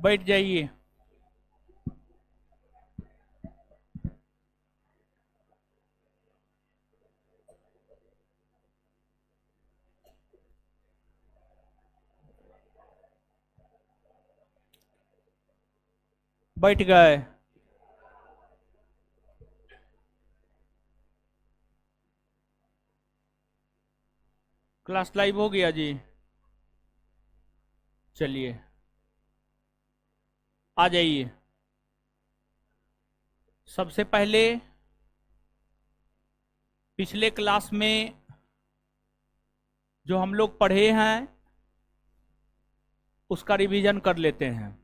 बैठ जाइए। बैठ गए। क्लास लाइव हो गया जी। चलिए आ जाइए। सबसे पहले पिछले क्लास में जो हम लोग पढ़े हैं उसका रिवीजन कर लेते हैं,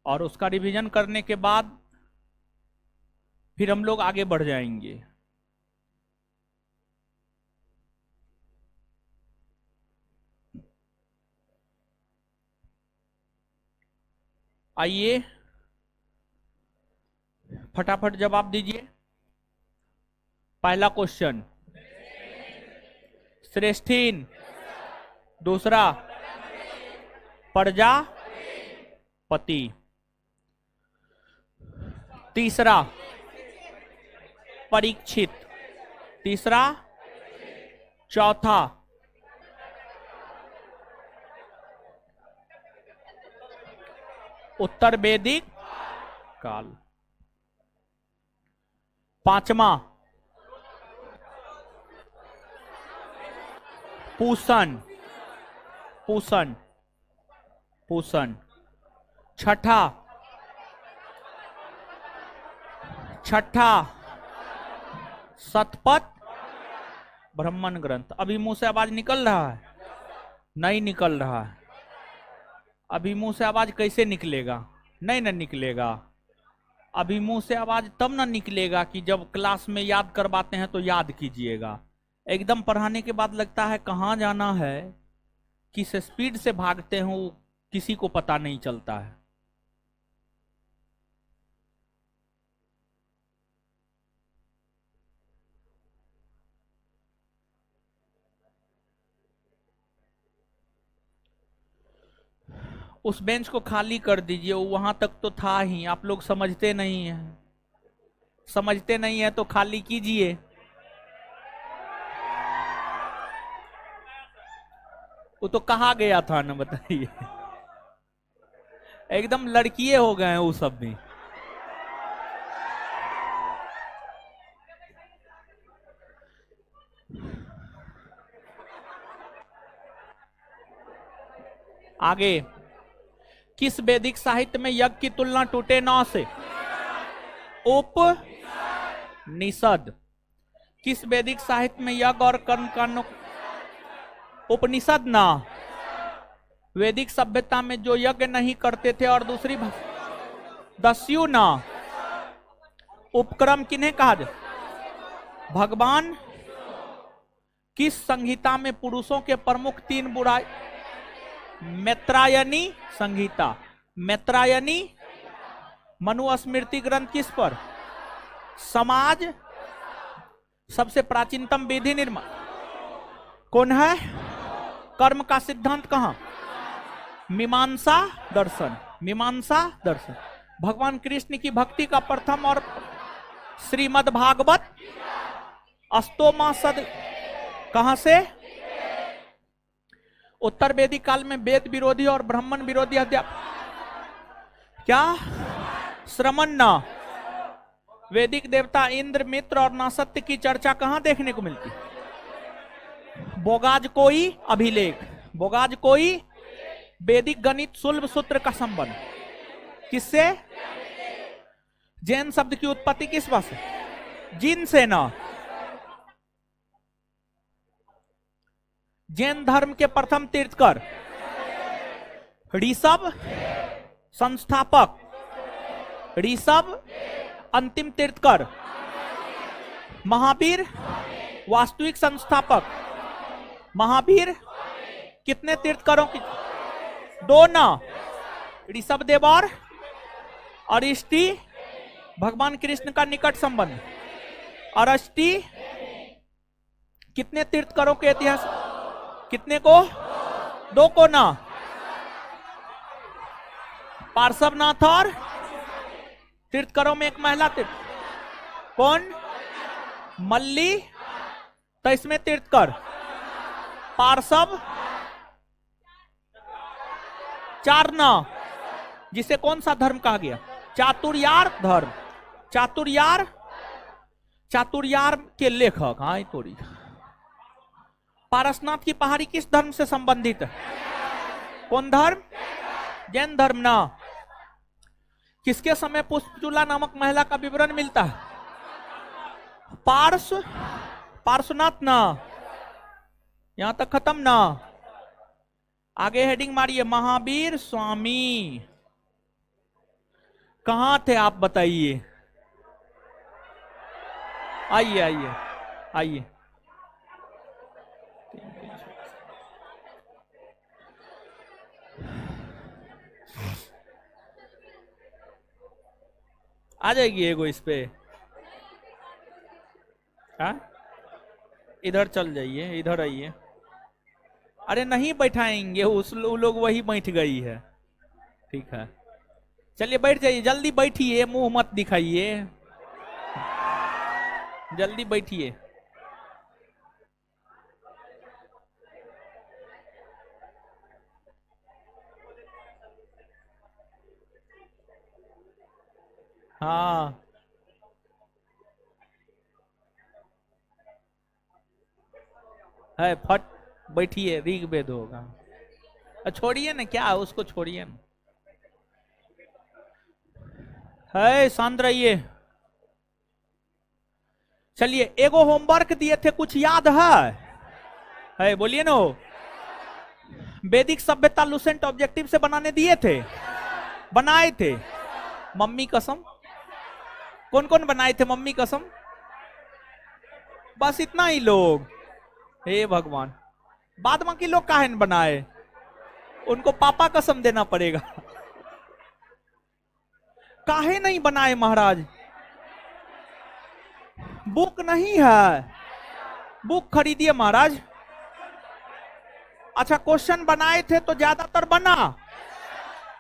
और उसका रिवीजन करने के बाद फिर हम लोग आगे बढ़ जाएंगे। आइए फटाफट जवाब दीजिए। पहला क्वेश्चन, श्रेष्ठीन। दूसरा, प्रजापति। तीसरा, परीक्षित। तीसरा, चौथा, उत्तर वैदिक काल। पांचवा, पूषण। पूषण पूषण। छठा, शतपथ ब्राह्मण ग्रंथ। अभी मुंह से आवाज निकल रहा है? नहीं निकल रहा है। अभी मुंह से आवाज कैसे निकलेगा? नहीं ना निकलेगा। अभी मुंह से आवाज तब ना निकलेगा कि जब क्लास में याद करवाते हैं तो याद कीजिएगा। एकदम पढ़ाने के बाद लगता है कहाँ जाना है, किस स्पीड से भागते हैं वो किसी को पता नहीं चलता है। उस बेंच को खाली कर दीजिए, वो वहां तक तो था ही। आप लोग समझते नहीं हैं। समझते नहीं है तो खाली कीजिए। वो तो कहा गया था ना, बताइए। एकदम लड़किए हो गए हैं वो सब भी। आगे, किस वैदिक साहित्य में यज्ञ की तुलना टूटे नाव से? उपनिषद। किस वैदिक साहित्य में यज्ञ और कर्म कांडों? उपनिषद ना। वैदिक सभ्यता में जो यज्ञ नहीं करते थे और दूसरी दस्यु ना। उपक्रम किन्हें कहा जाए? भगवान। किस संहिता में पुरुषों के प्रमुख 3 बुराई? मैत्रायणी संहिता। मैत्रायणी। मनुस्मृति ग्रंथ किस पर? समाज। सबसे प्राचीनतम विधि निर्माण कौन है? कर्म का सिद्धांत कहां? मीमांसा दर्शन। मीमांसा दर्शन। भगवान कृष्ण की भक्ति का प्रथम और श्रीमद् भागवत अष्टोमा सद कहां से? उत्तर वैदिक काल में वेद विरोधी और ब्राह्मण विरोधी अध्यापक क्या? श्रमण न। वैदिक देवता इंद्र, मित्र और नासत्य की चर्चा कहां देखने को मिलती? बोगाज कोई अभिलेख। बोगाज कोई। वैदिक गणित सुलभ सूत्र का संबंध किससे? जैन शब्द की उत्पत्ति किस भाषा? जिन से ना। जैन धर्म के प्रथम तीर्थकर? ऋषभ संस्थापक। ऋषभ अंतिम तीर्थकर। महावीर वास्तविक संस्थापक। महावीर कितने तीर्थकरों की? 2 ना। ऋषभ देव और अरिष्टी भगवान कृष्ण का निकट संबंध। अरिष्टी कितने तीर्थकरों के इतिहास? कितने को? 2 को ना। पार्श्वनाथ और तीर्थकरों में एक महिला तीर्थ कौन? मल्ली। तो इसमें तीर्थकर पार्श्व चारना, जिसे कौन सा धर्म कहा गया? चातुर्यार धर्म। चातुर्यार, चातुर्यार के लेखक हाँ थोड़ी। पारसनाथ की पहाड़ी किस धर्म से संबंधित है? कौन धर्म? जैन धर्म ना। किसके समय पुष्पचूला नामक महिला का विवरण मिलता है? पार्श्वनाथ ना। यहां तक खत्म ना। आगे हेडिंग मारिए, महावीर स्वामी। कहां थे आप बताइए? आइए आइए आइए। आ जाएगी एगो इस पे। हाँ इधर चल जाइए, इधर आइए। अरे नहीं बैठाएंगे, उस लोग वही बैठ गई है। ठीक है चलिए बैठ जाइए, जल्दी बैठिए, मुंह मत दिखाइए, जल्दी बैठिए। हाँ है फट बैठिए, ऋग्वेद होगा। छोड़िए ना, क्या उसको छोड़िए ना। है शांत रहिए। चलिए एगो होमवर्क दिए थे, कुछ याद है बोलिए ना। वैदिक सभ्यता लुसेंट ऑब्जेक्टिव से बनाने दिए थे, बनाए थे। मम्मी कसम, कौन कौन बनाए थे मम्मी कसम? बस इतना ही लोग। हे भगवान, बाद बाकी लोग काहे न बनाए? उनको पापा कसम देना पड़ेगा। काहे नहीं बनाए महाराज? बुक नहीं है, बुक खरीदिए महाराज। अच्छा क्वेश्चन बनाए थे तो ज्यादातर बना,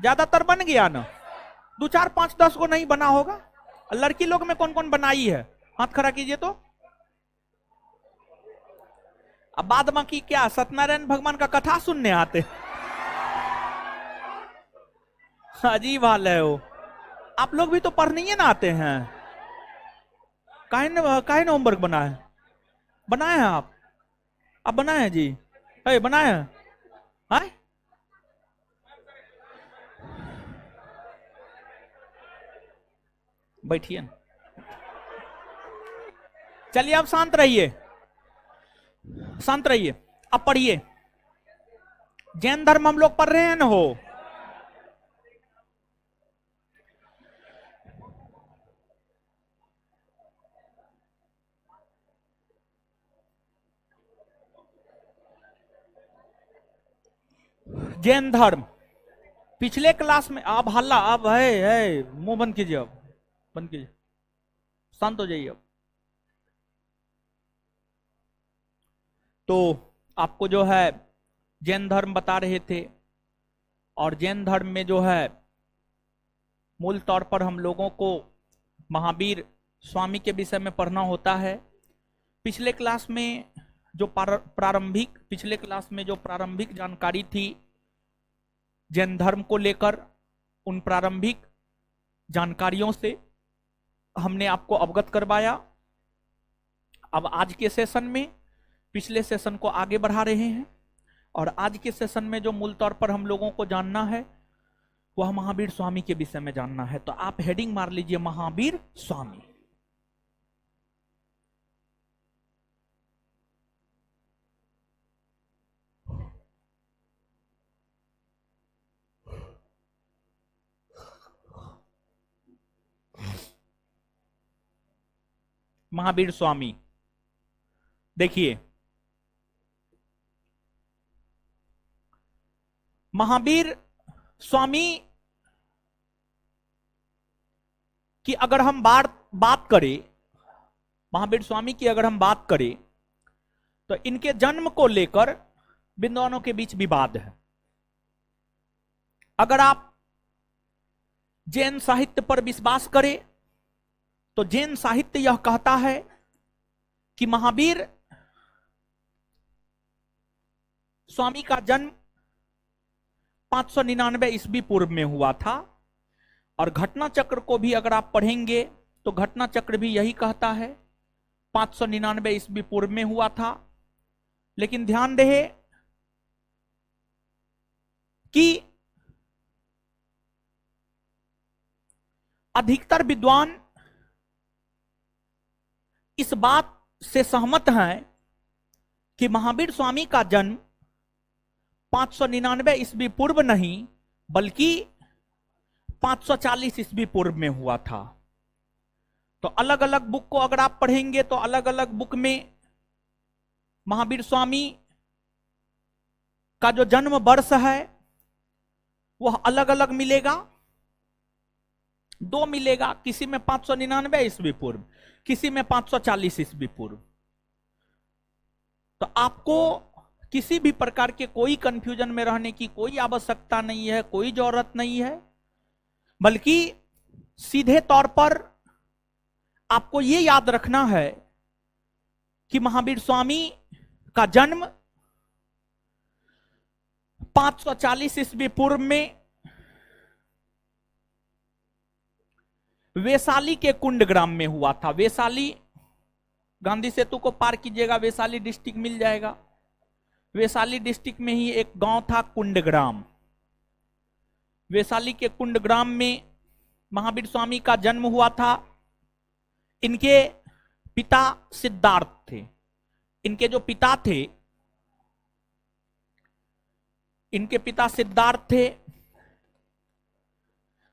ज्यादातर बन गया ना। 2 4 5 10 को नहीं बना होगा। लड़की लोग में कौन कौन बनाई है? हाथ खड़ा कीजिए तो। अब बाद बाकी क्या सत्यनारायण भगवान का कथा सुनने आते? अजीब हाल है वो। आप लोग भी तो पढ़ने ही ना आते हैं। काहे न होमवर्क बनाए? बनाए हैं आप बनाए हैं जी? है बनाए हैं? है? बैठिए। चलिए अब शांत रहिए, शांत रहिए। अब पढ़िए। जैन धर्म हम लोग पढ़ रहे हैं ना हो। जैन धर्म पिछले क्लास में, आप हल्ला अब है मुंह बंद कीजिए, अब बंद कीजिए, शांत हो जाइए अब। तो आपको जो है जैन धर्म बता रहे थे, और जैन धर्म में जो है मूल तौर पर हम लोगों को महावीर स्वामी के विषय में पढ़ना होता है। पिछले क्लास में जो प्रारंभिक जानकारी थी जैन धर्म को लेकर, उन प्रारंभिक जानकारियों से हमने आपको अवगत करवाया। अब आज के सेशन में पिछले सेशन को आगे बढ़ा रहे हैं, और आज के सेशन में जो मूल तौर पर हम लोगों को जानना है वह महावीर स्वामी के विषय में जानना है। तो आप हेडिंग मार लीजिए, महावीर स्वामी। महावीर स्वामी देखिए, महावीर स्वामी की अगर हम बात करें, महावीर स्वामी की अगर हम बात करें तो इनके जन्म को लेकर विद्वानों के बीच विवाद है। अगर आप जैन साहित्य पर विश्वास करे तो जैन साहित्य यह कहता है कि महावीर स्वामी का जन्म 599 ईस्वी पूर्व में हुआ था। और घटना चक्र को भी अगर आप पढ़ेंगे तो घटना चक्र भी यही कहता है 599 ईस्वी पूर्व में हुआ था। लेकिन ध्यान रहे कि अधिकतर विद्वान इस बात से सहमत हैं कि महावीर स्वामी का जन्म 599 ईस्वी पूर्व नहीं बल्कि 540 ईस्वी पूर्व में हुआ था। तो अलग अलग बुक को अगर आप पढ़ेंगे तो अलग अलग बुक में महावीर स्वामी का जो जन्म वर्ष है वह अलग अलग मिलेगा, दो मिलेगा, किसी में 599 ईस्वी पूर्व, किसी में 540 ईस्वी पूर्व। तो आपको किसी भी प्रकार के कोई कंफ्यूजन में रहने की कोई आवश्यकता नहीं है, कोई जरूरत नहीं है, बल्कि सीधे तौर पर आपको यह याद रखना है कि महावीर स्वामी का जन्म 540 ईस्वी पूर्व में वैशाली के कुंडग्राम में हुआ था। वैशाली, गांधी सेतु को पार कीजिएगा, वैशाली डिस्ट्रिक्ट मिल जाएगा। वैशाली डिस्ट्रिक्ट में ही एक गांव था कुंडग्राम। वैशाली के कुंडग्राम में महावीर स्वामी का जन्म हुआ था। इनके पिता सिद्धार्थ थे। इनके जो पिता थे, इनके पिता सिद्धार्थ थे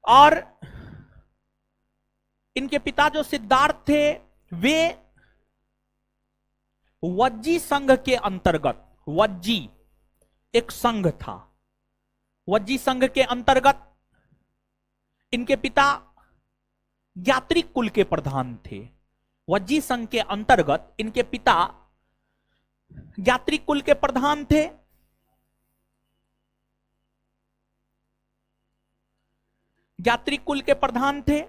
और इनके पिता जो सिद्धार्थ थे वे वज्जी संघ के अंतर्गत, वज्जी एक संघ था, वज्जी संघ के अंतर्गत इनके पिता यात्रिक कुल के प्रधान थे। वज्जी संघ के अंतर्गत इनके पिता यात्रिक कुल के प्रधान थे। यात्रिक कुल के प्रधान थे।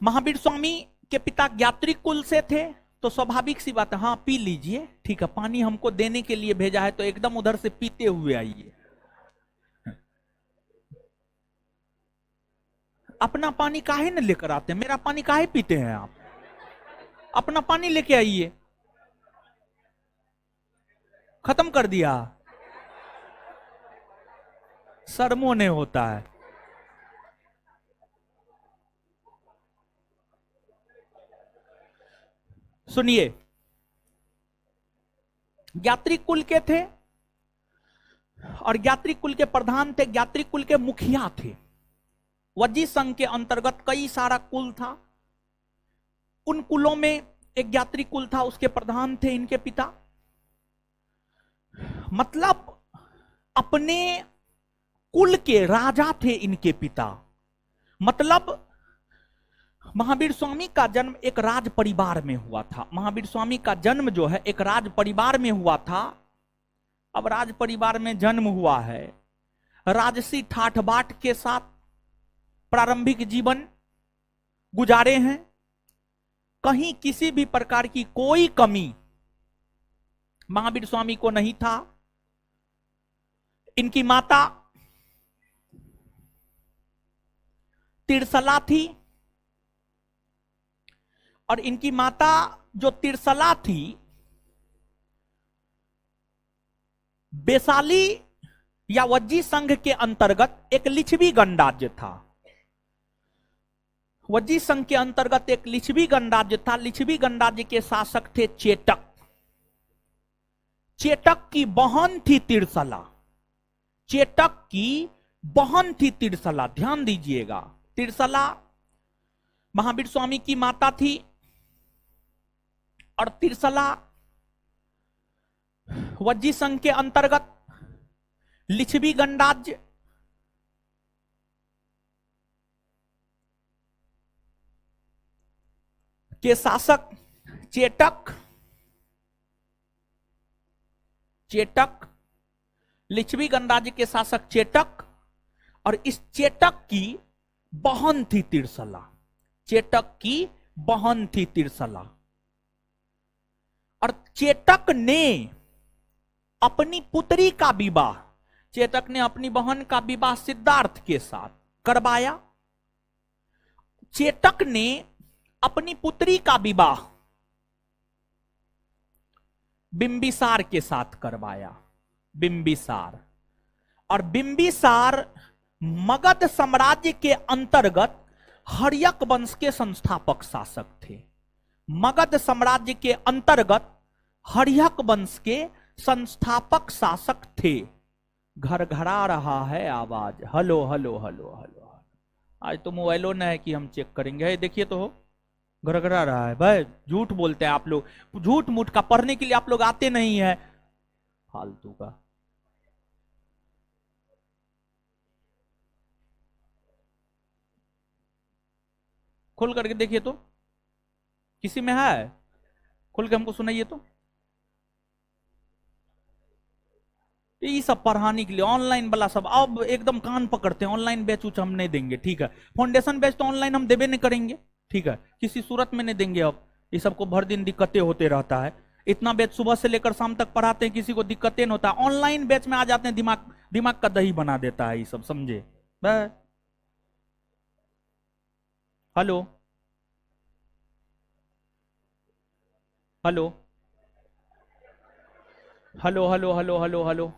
महावीर स्वामी के पिता यात्रिक कुल से थे, तो स्वाभाविक सी बात है, हाँ पी लीजिए, ठीक है, पानी हमको देने के लिए भेजा है तो एकदम उधर से पीते हुए आइए। अपना पानी काहे न लेकर आते हैं, मेरा पानी काहे पीते हैं आप? अपना पानी लेके आइए। खत्म कर दिया, शर्मों ने होता है। सुनिए, यात्रिक कुल के थे और यात्रिक कुल के प्रधान थे, यात्रिक कुल के मुखिया थे। वज्जी संघ के अंतर्गत कई सारा कुल था। उन कुलों में एक यात्रिक कुल था, उसके प्रधान थे इनके पिता। मतलब अपने कुल के राजा थे इनके पिता। मतलब महावीर स्वामी का जन्म एक राज परिवार में हुआ था। महावीर स्वामी का जन्म जो है एक राज परिवार में हुआ था। अब राज परिवार में जन्म हुआ है, राजसी ठाठ बाट के साथ प्रारंभिक जीवन गुजारे हैं। कहीं किसी भी प्रकार की कोई कमी महावीर स्वामी को नहीं था। इनकी माता तिरसला थी और इनकी माता जो तिरसला थी, वैशाली या वज्जी संघ के अंतर्गत एक लिच्छवी गणराज्य था। वज्जी संघ के अंतर्गत एक लिच्छवी गणराज्य था। लिच्छवी गणराज्य के शासक थे चेटक। चेटक की बहन थी तिरसला। चेटक की बहन थी तिरसला, ध्यान दीजिएगा। तिरसला महावीर स्वामी की माता थी और तिरसला वज्जी संघ के अंतर्गत लिच्छवी गणराज्य के शासक चेटक, लिच्छवी गणराज्य के शासक चेटक और इस चेटक की बहन थी तिरसला, चेटक की बहन थी तिरसला। और चेटक ने अपनी पुत्री का विवाह, चेतक ने अपनी बहन का विवाह सिद्धार्थ के साथ करवाया। चेतक ने अपनी पुत्री का विवाह बिंबिसार के साथ करवाया, बिंबिसार। और बिंबिसार मगध साम्राज्य के अंतर्गत हर्यक वंश के संस्थापक शासक थे। मगध साम्राज्य के अंतर्गत हर्यक वंश के संस्थापक शासक थे। घर घरा रहा है आवाज, हलो हलो हलो हलो। आज तो मोबाइलों ने है कि हम चेक करेंगे, देखिए तो हो, घर घरा रहा है। भाई झूठ बोलते हैं आप लोग, झूठ मूठ का पढ़ने के लिए आप लोग आते नहीं है, फालतू का। खोल करके देखिए तो, किसी में है? खोल के हमको सुनाइए तो। ये सब पढ़ाने के लिए ऑनलाइन वाला सब अब एकदम कान पकड़ते हैं, ऑनलाइन बैच उच हम नहीं देंगे, ठीक है। फाउंडेशन बैच तो ऑनलाइन हम देवे नहीं करेंगे, ठीक है, किसी सूरत में नहीं देंगे। अब ये सबको भर दिन दिक्कतें होते रहता है, इतना बैच सुबह से लेकर शाम तक पढ़ाते हैं, किसी को दिक्कतें नहीं होता। ऑनलाइन बैच में आ जाते हैं, दिमाग दिमाग का दही बना देता है ये सब, समझे? Hello hello hello hello hello hello hello.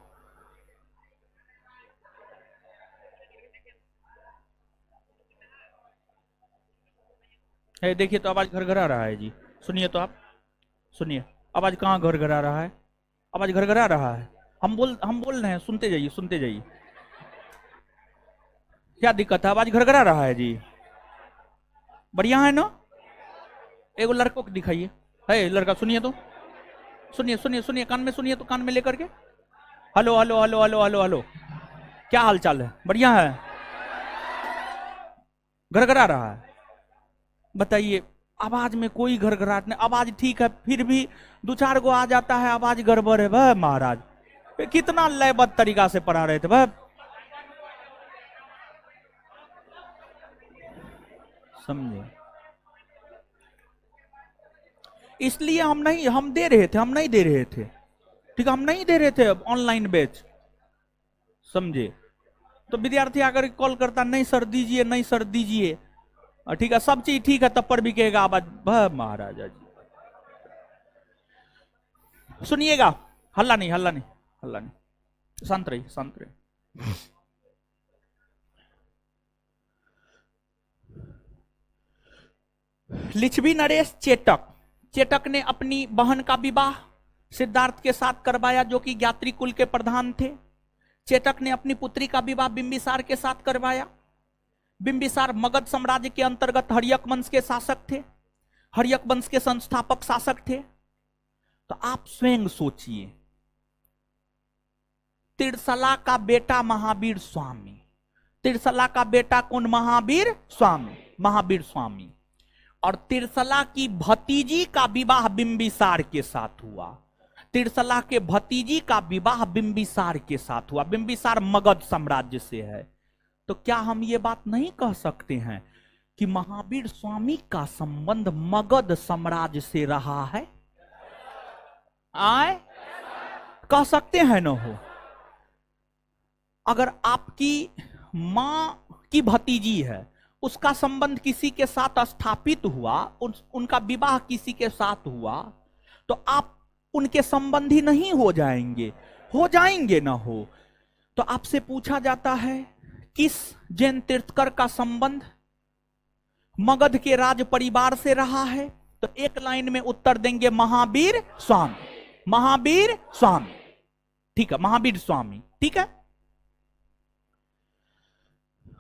देखिए तो आवाज घर घर आ रहा है जी, सुनिए तो आप, सुनिए आवाज कहाँ घर घर आ रहा है, आवाज घर घर आ रहा है। हम बोल रहे हैं, सुनते जाइए सुनते जाइए। क्या दिक्कत है? आवाज घर घर आ रहा है जी, बढ़िया है ना? एगो लड़कों को दिखाइए, है लड़का, सुनिए तो, सुनिए सुनिए सुनिए, कान में सुनिए तो, कान में लेकर के। Hello hello hello hello hello hello, क्या हाल चाल है? बढ़िया है, घर घर आ रहा है। बताइए, आवाज में कोई घरघराहट नहीं, आवाज ठीक है, फिर भी दो चार गो आ जाता है आवाज गड़बड़ है। वह महाराज कितना लयबद्ध तरीका से पढ़ा रहे थे वह, समझे? इसलिए हम दे रहे थे, हम नहीं दे रहे थे, ठीक है, हम नहीं दे रहे थे ऑनलाइन बैच, समझे? तो विद्यार्थी आकर कॉल करता, नहीं सर दीजिए, नहीं सर दीजिए, ठीक है, सब चीज ठीक है, तब पर भी कहेगा आवाज। वह महाराजा जी, सुनिएगा, हल्ला नहीं हल्ला नहीं हल्ला नहीं, शांत रही शांत रही। लिच्छवी नरेश चेटक, चेटक ने अपनी बहन का विवाह सिद्धार्थ के साथ करवाया, जो कि ज्ञात्री कुल के प्रधान थे। चेटक ने अपनी पुत्री का विवाह बिंबिसार के साथ करवाया। बिंबिसार मगध साम्राज्य के अंतर्गत हर्यक वंश के शासक थे, हर्यक वंश के संस्थापक शासक थे। तो आप स्वयं सोचिए, तिरसला का बेटा महावीर स्वामी, तिरसला का बेटा कौन? महावीर स्वामी, महावीर स्वामी। और तिरसला की भतीजी का विवाह बिंबिसार के साथ हुआ, तिरसला के भतीजी का विवाह बिंबिसार के साथ हुआ। बिंबिसार मगध साम्राज्य से है। तो क्या हम ये बात नहीं कह सकते हैं कि महावीर स्वामी का संबंध मगध साम्राज्य से रहा है? आए कह सकते हैं न हो? अगर आपकी मां की भतीजी है, उसका संबंध किसी के साथ स्थापित हुआ, उनका विवाह किसी के साथ हुआ, तो आप उनके संबंधी नहीं हो जाएंगे? हो जाएंगे ना हो। तो आपसे पूछा जाता है, किस जैन तीर्थकर का संबंध मगध के राज परिवार से रहा है? तो एक लाइन में उत्तर देंगे, महावीर स्वामी, महावीर स्वामी, ठीक है, महावीर स्वामी, ठीक है।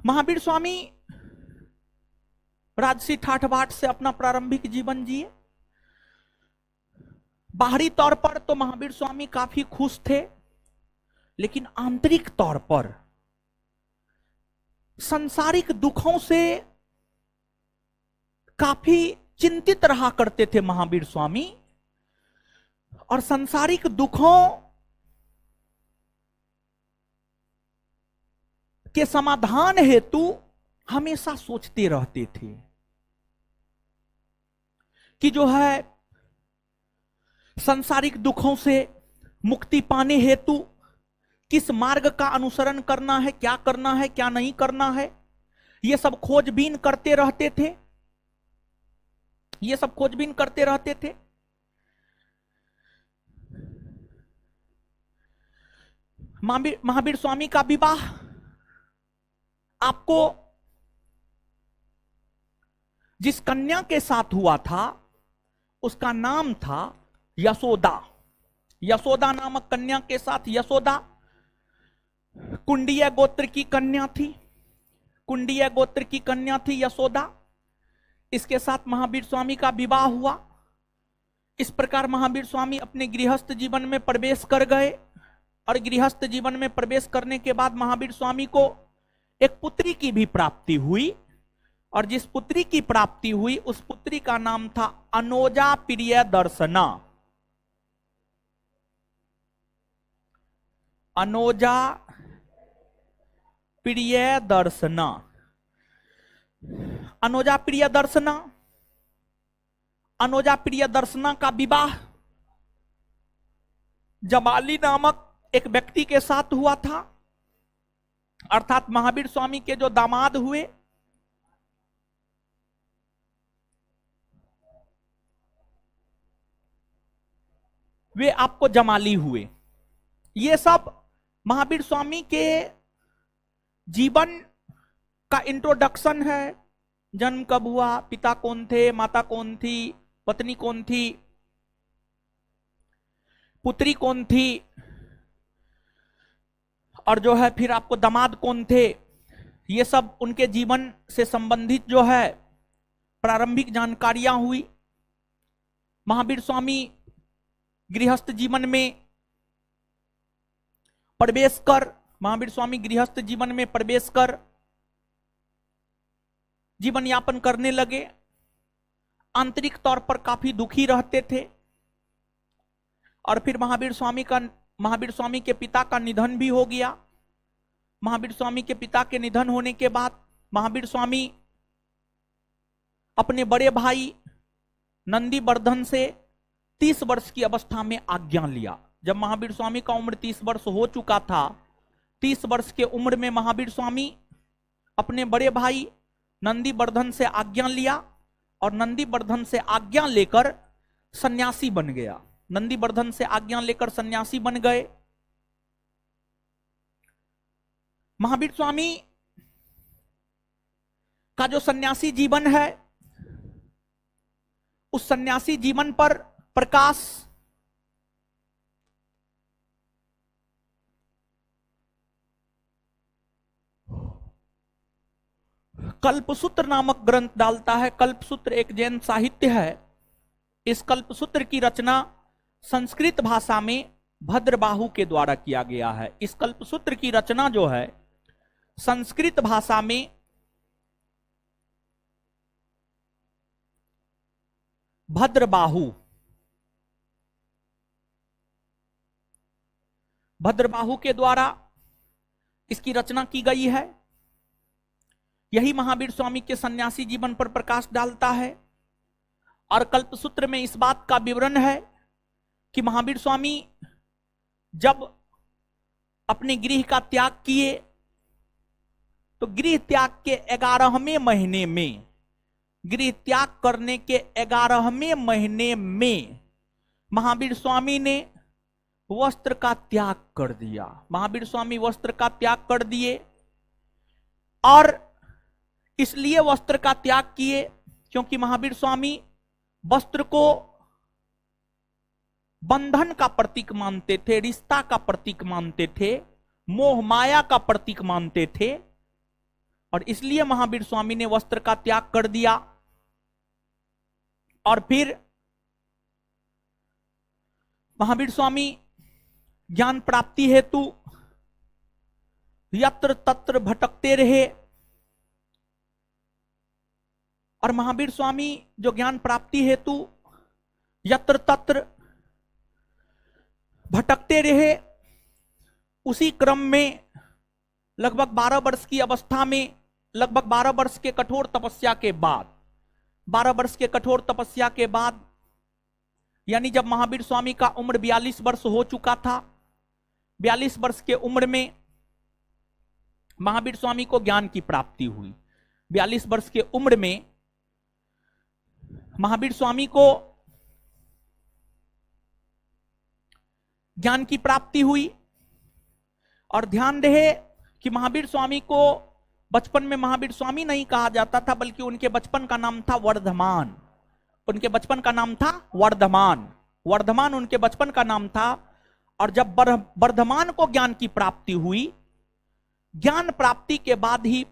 महावीर स्वामी राजसी ठाठबाट से अपना प्रारंभिक जीवन जिए। बाहरी तौर पर तो महावीर स्वामी काफी खुश थे, लेकिन आंतरिक तौर पर सांसारिक दुखों से काफी चिंतित रहा करते थे महावीर स्वामी। और सांसारिक दुखों के समाधान हेतु हमेशा सोचते रहते थे कि जो है सांसारिक दुखों से मुक्ति पाने हेतु किस मार्ग का अनुसरण करना है, क्या करना है, क्या नहीं करना है, ये सब खोजबीन करते रहते थे। ये सब खोजबीन करते रहते थे। महावीर स्वामी का विवाह आपको जिस कन्या के साथ हुआ था उसका नाम था यशोदा। यशोदा नामक कन्या के साथ, यशोदा कुंडीय गोत्र की कन्या थी, कुंडीय गोत्र की कन्या थी यशोदा। इसके साथ महावीर स्वामी का विवाह हुआ। इस प्रकार महावीर स्वामी अपने गृहस्थ जीवन में प्रवेश कर गए और गृहस्थ जीवन में प्रवेश करने के बाद महावीर स्वामी को एक पुत्री की भी प्राप्ति हुई और जिस पुत्री की प्राप्ति हुई उस पुत्री का नाम था अनोजा प्रिय दर्शना। अनोजा प्रिय दर्शना। अनोजा प्रिय दर्शना, अनोजा प्रिय दर्शना का विवाह जमाली नामक एक व्यक्ति के साथ हुआ था, अर्थात महावीर स्वामी के जो दामाद हुए वे आपको जमाली हुए। ये सब महावीर स्वामी के जीवन का इंट्रोडक्शन है। जन्म कब हुआ, पिता कौन थे, माता कौन थी, पत्नी कौन थी, पुत्री कौन थी और जो है फिर आपको दामाद कौन थे, ये सब उनके जीवन से संबंधित जो है प्रारंभिक जानकारियां हुई। महावीर स्वामी गृहस्थ जीवन में प्रवेश कर, महावीर स्वामी गृहस्थ जीवन में प्रवेश कर जीवन यापन करने लगे। आंतरिक तौर पर काफी दुखी रहते थे और फिर महावीर स्वामी के पिता का निधन भी हो गया। महावीर स्वामी के पिता के निधन होने के बाद महावीर स्वामी अपने बड़े भाई नंदीवर्धन से 30 वर्ष की अवस्था में आज्ञा लिया। जब महावीर स्वामी का उम्र 30 वर्ष हो चुका था, 30 वर्ष के उम्र में महावीर स्वामी अपने बड़े भाई नंदीवर्धन से आज्ञा लिया और नंदीवर्धन से आज्ञा लेकर सन्यासी बन गया। नंदीवर्धन से आज्ञा लेकर सन्यासी बन गए। महावीर स्वामी का जो सन्यासी जीवन है उस सन्यासी जीवन पर प्रकाश कल्पसूत्र नामक ग्रंथ डालता है। कल्पसूत्र एक जैन साहित्य है। इस कल्पसूत्र की रचना संस्कृत भाषा में भद्रबाहु के द्वारा किया गया है। इस कल्पसूत्र की रचना जो है संस्कृत भाषा में भद्रबाहु के द्वारा इसकी रचना की गई है। यही महावीर स्वामी के सन्यासी जीवन पर प्रकाश डालता है और कल्पसूत्र में इस बात का विवरण है कि महावीर स्वामी जब अपने गृह का त्याग किए तो गृह त्याग के 11वें महीने में, गृह त्याग करने के 11वें महीने में महावीर स्वामी ने वस्त्र का त्याग कर दिया। महावीर स्वामी वस्त्र का त्याग कर दिए और इसलिए वस्त्र का त्याग किए क्योंकि महावीर स्वामी वस्त्र को बंधन का प्रतीक मानते थे, रिश्ता का प्रतीक मानते थे, मोह माया का प्रतीक मानते थे और इसलिए महावीर स्वामी ने वस्त्र का त्याग कर दिया। और फिर महावीर स्वामी ज्ञान प्राप्ति हेतु यत्र तत्र भटकते रहे और महावीर स्वामी जो ज्ञान प्राप्ति हेतु यत्र तत्र भटकते रहे, उसी क्रम में लगभग 12 वर्ष की अवस्था में, लगभग 12 वर्ष के कठोर तपस्या के बाद, 12 वर्ष के कठोर तपस्या के बाद, यानी जब महावीर स्वामी का उम्र 42 वर्ष हो चुका था, 42 वर्ष के उम्र में महावीर स्वामी को ज्ञान की प्राप्ति हुई। 42 वर्ष के उम्र में महावीर स्वामी को ज्ञान की प्राप्ति हुई। और ध्यान रहे कि महावीर स्वामी को बचपन में महावीर स्वामी नहीं कहा जाता था, बल्कि उनके बचपन का नाम था वर्धमान। उनके बचपन का नाम था वर्धमान, वर्धमान उनके बचपन का नाम था। और जब वर्धमान को ज्ञान की प्राप्ति हुई, ज्ञान प्राप्ति के बाद ही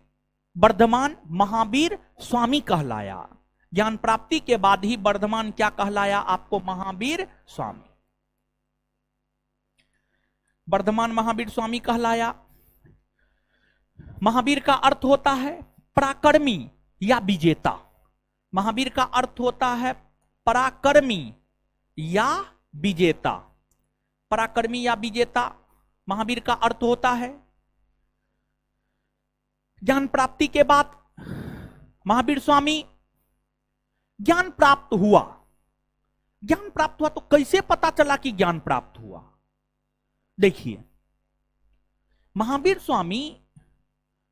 वर्धमान महावीर स्वामी कहलाया। ज्ञान प्राप्ति के बाद ही वर्धमान क्या कहलाया आपको? महावीर स्वामी। वर्धमान महावीर स्वामी कहलाया। महावीर का अर्थ होता है पराक्रमी या विजेता। महावीर का अर्थ होता है पराक्रमी या विजेता। पराक्रमी या विजेता महावीर का अर्थ होता है। ज्ञान प्राप्ति के बाद महावीर स्वामी ज्ञान प्राप्त हुआ। ज्ञान प्राप्त हुआ तो कैसे पता चला कि ज्ञान प्राप्त हुआ? देखिए, महावीर स्वामी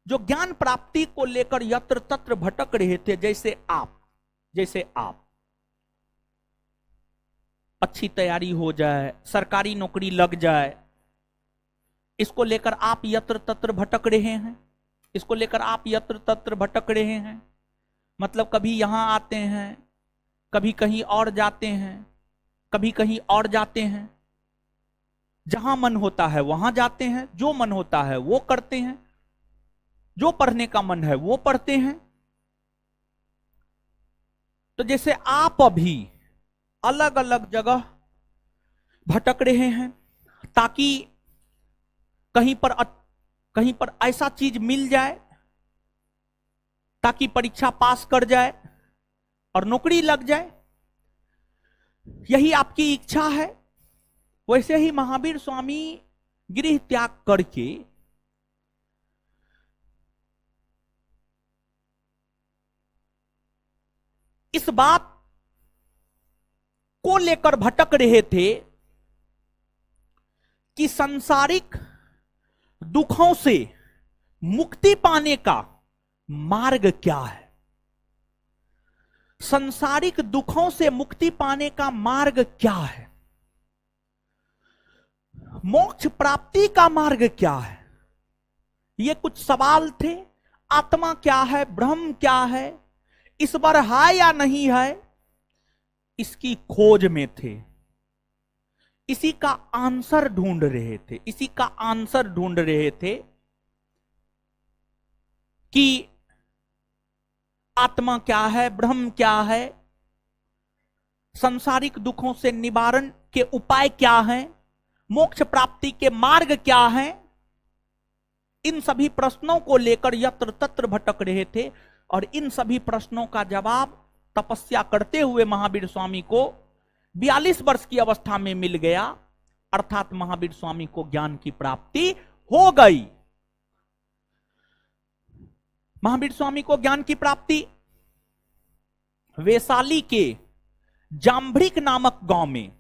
जो ज्ञान प्राप्ति को लेकर यत्र तत्र भटक रहे थे, जैसे आप अच्छी तैयारी हो जाए, सरकारी नौकरी लग जाए, इसको लेकर आप यत्र तत्र भटक रहे हैं। इसको लेकर आप यत्र तत्र भटक रहे हैं। मतलब कभी यहां आते हैं, कभी कहीं और जाते हैं, कभी कहीं और जाते हैं। जहां मन होता है वहां जाते हैं, जो मन होता है वो करते हैं, जो पढ़ने का मन है वो पढ़ते हैं। तो जैसे आप अभी अलग अलग जगह भटक रहे हैं ताकि कहीं पर ऐसा चीज मिल जाए ताकि परीक्षा पास कर जाए और नौकरी लग जाए, यही आपकी इच्छा है। वैसे ही महावीर स्वामी गृह त्याग करके इस बात को लेकर भटक रहे थे कि सांसारिक दुखों से मुक्ति पाने का मार्ग क्या है। सांसारिक दुखों से मुक्ति पाने का मार्ग क्या है? मोक्ष प्राप्ति का मार्ग क्या है? ये कुछ सवाल थे। आत्मा क्या है, ब्रह्म क्या है, ईश्वर है या नहीं है, इसकी खोज में थे। इसी का आंसर ढूंढ रहे थे। इसी का आंसर ढूंढ रहे थे कि आत्मा क्या है, ब्रह्म क्या है, सांसारिक दुखों से निवारण के उपाय क्या हैं, मोक्ष प्राप्ति के मार्ग क्या हैं। इन सभी प्रश्नों को लेकर यत्र तत्र भटक रहे थे और इन सभी प्रश्नों का जवाब तपस्या करते हुए महावीर स्वामी को 42 वर्ष की अवस्था में मिल गया। अर्थात महावीर स्वामी को ज्ञान की प्राप्ति हो गई। महावीर स्वामी को ज्ञान की प्राप्ति वैशाली के जाम्भरिक नामक गांव में,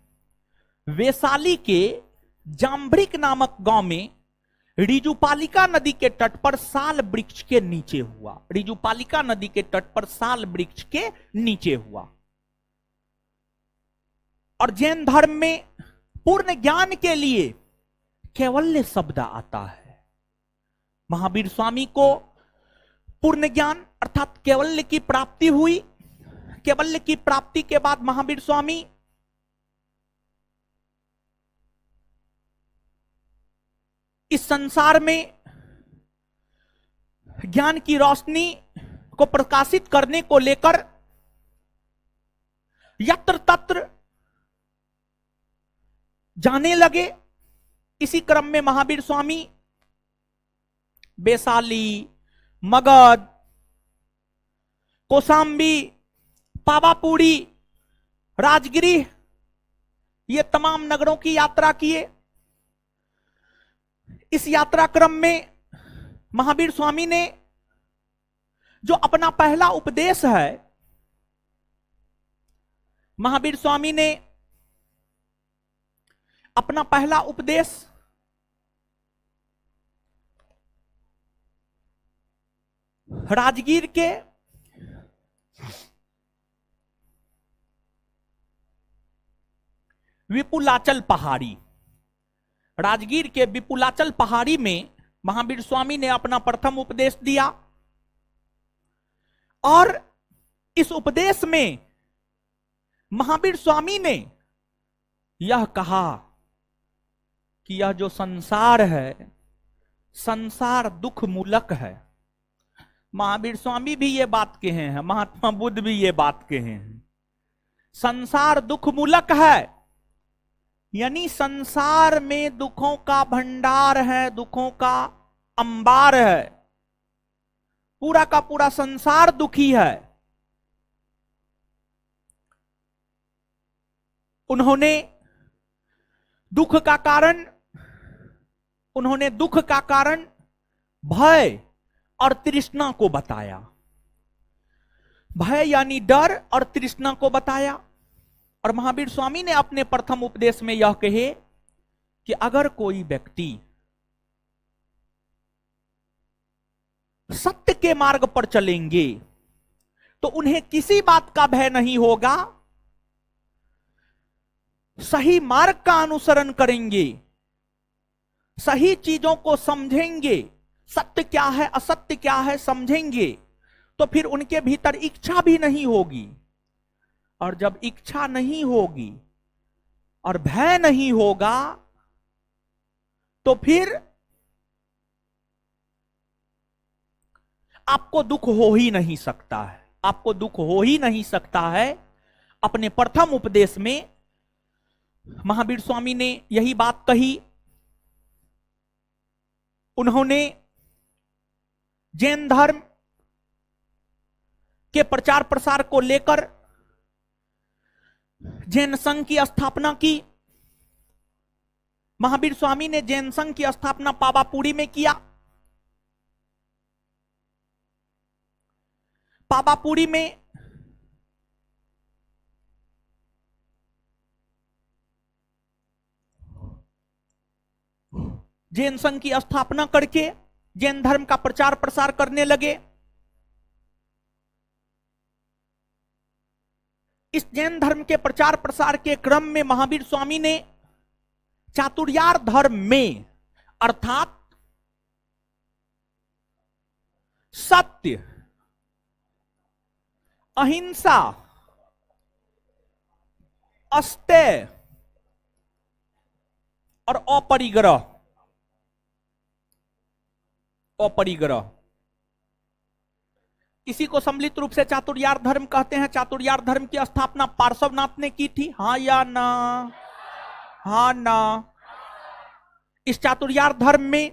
वैशाली के जाम्भरिक नामक गांव में ऋजुपालिका नदी के तट पर साल वृक्ष के नीचे हुआ। ऋजुपालिका नदी के तट पर साल वृक्ष के नीचे हुआ। और जैन धर्म में पूर्ण ज्ञान के लिए कैवल्य शब्द आता है। महावीर स्वामी को पूर्ण ज्ञान अर्थात कैवल्य की प्राप्ति हुई। कैवल्य की प्राप्ति के बाद महावीर स्वामी इस संसार में ज्ञान की रोशनी को प्रकाशित करने को लेकर यत्र तत्र जाने लगे। इसी क्रम में महावीर स्वामी वैशाली, मगध, कौशाम्बी, पावापुरी, राजगिरी, ये तमाम नगरों की यात्रा किए। इस यात्रा क्रम में महावीर स्वामी ने जो अपना पहला उपदेश है, महावीर स्वामी ने अपना पहला उपदेश राजगीर के विपुलाचल पहाड़ी, राजगीर के विपुलाचल पहाड़ी में महावीर स्वामी ने अपना प्रथम उपदेश दिया। और इस उपदेश में महावीर स्वामी ने यह कहा कि यह जो संसार है, संसार दुख मूलक है। महावीर स्वामी भी ये बात कहे हैं, महात्मा बुद्ध भी ये बात कहे हैं, संसार दुख मूलक है। यानी संसार में दुखों का भंडार है, दुखों का अंबार है, पूरा का पूरा संसार दुखी है। उन्होंने दुख का कारण भय और तृष्णा को बताया। भय यानी डर और तृष्णा को बताया। और महावीर स्वामी ने अपने प्रथम उपदेश में यह कहे कि अगर कोई व्यक्ति सत्य के मार्ग पर चलेंगे तो उन्हें किसी बात का भय नहीं होगा, सही मार्ग का अनुसरण करेंगे, सही चीजों को समझेंगे, सत्य क्या है असत्य क्या है समझेंगे, तो फिर उनके भीतर इच्छा भी नहीं होगी। और जब इच्छा नहीं होगी और भय नहीं होगा तो फिर आपको दुख हो ही नहीं सकता है, आपको दुख हो ही नहीं सकता है। अपने प्रथम उपदेश में महावीर स्वामी ने यही बात कही। उन्होंने जैन धर्म के प्रचार प्रसार को लेकर जैन संघ की स्थापना की। महावीर स्वामी ने जैन संघ की स्थापना पावापुरी में किया। पावापुरी में जैन संघ की स्थापना करके जैन धर्म का प्रचार प्रसार करने लगे। इस जैन धर्म के प्रचार प्रसार के क्रम में महावीर स्वामी ने चातुर्यार धर्म में अर्थात सत्य, अहिंसा, अस्तेय और अपरिग्रह इसी को सम्मिलित रूप से चातुर्यार धर्म कहते हैं। चातुर्यार धर्म की स्थापना पार्श्वनाथ ने की थी, हाँ या ना? हाँ ना? इस चातुर्यार धर्म में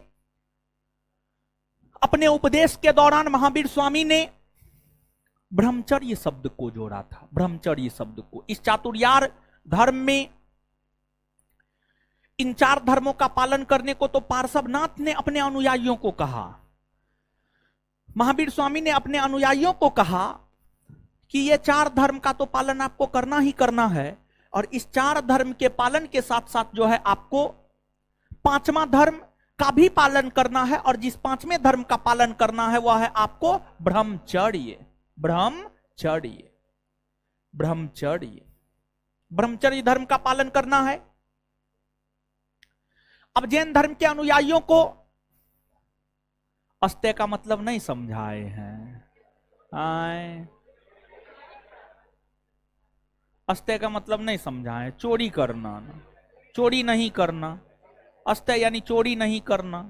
अपने उपदेश के दौरान महावीर स्वामी ने ब्रह्मचर्य शब्द को जोड़ा था। ब्रह्मचर्य शब्द को इस चातुर्यार धर्म में इन चार धर्मों का पालन करने को तो पार्श्वनाथ ने अपने अनुयायियों को कहा। महावीर स्वामी ने अपने अनुयायियों को कहा कि ये चार धर्म का तो पालन आपको करना ही करना है, और इस चार धर्म के पालन के साथ साथ जो है आपको पांचवा धर्म का भी पालन करना है, और जिस पांचवें धर्म का पालन करना है वह है आपको ब्रह्मचर्य। ब्रह्मचर्य ब्रह्मचर्य ब्रह्मचर्य धर्म का पालन करना है। अब जैन धर्म के अनुयायियों को अस्तेय का मतलब नहीं समझाए हैं। अस्तेय का मतलब नहीं समझाए, चोरी करना ना, चोरी नहीं करना। अस्तेय यानी चोरी नहीं करना।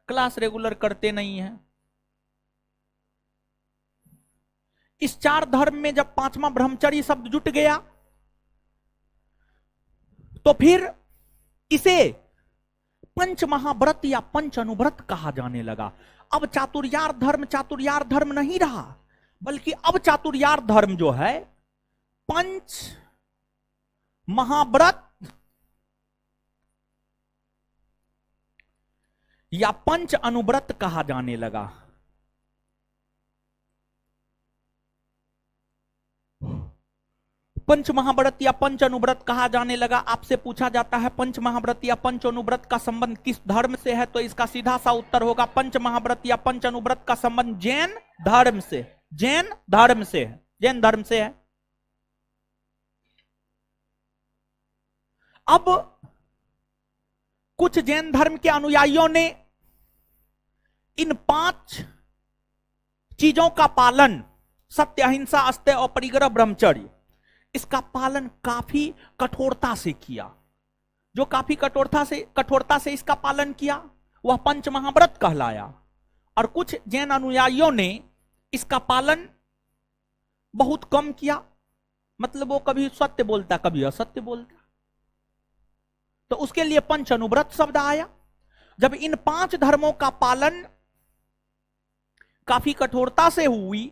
क्लास रेगुलर करते नहीं है। इस चार धर्म में जब पांचवा ब्रह्मचर्य शब्द जुट गया तो फिर इसे पंच महाव्रत या पंच अनुव्रत कहा जाने लगा। अब चातुर्यार धर्म नहीं रहा, बल्कि अब चातुर्यार धर्म जो है पंच महाव्रत या पंच अनुव्रत कहा जाने लगा। पंच महाव्रत या पंच अनुव्रत कहा जाने लगा। आपसे पूछा जाता है पंच महाव्रत या पंच अनुव्रत का संबंध किस धर्म से है, तो इसका सीधा सा उत्तर होगा पंच महाव्रत या पंच अनुव्रत का संबंध जैन धर्म से, जैन धर्म से है, जैन धर्म से है। अब कुछ जैन धर्म के अनुयायियों ने इन 5 चीजों का पालन, सत्य, अहिंसा, अस्तेय और परिग्रह ब्रह्मचर्य, इसका पालन काफी कठोरता से किया। जो काफी कठोरता से इसका पालन किया वह पंच महाव्रत कहलाया। और कुछ जैन अनुयायियों ने इसका पालन बहुत कम किया, मतलब वो कभी सत्य बोलता कभी असत्य बोलता, तो उसके लिए पंच अनुव्रत शब्द आया। जब इन 5 धर्मों का पालन काफी कठोरता से हुई,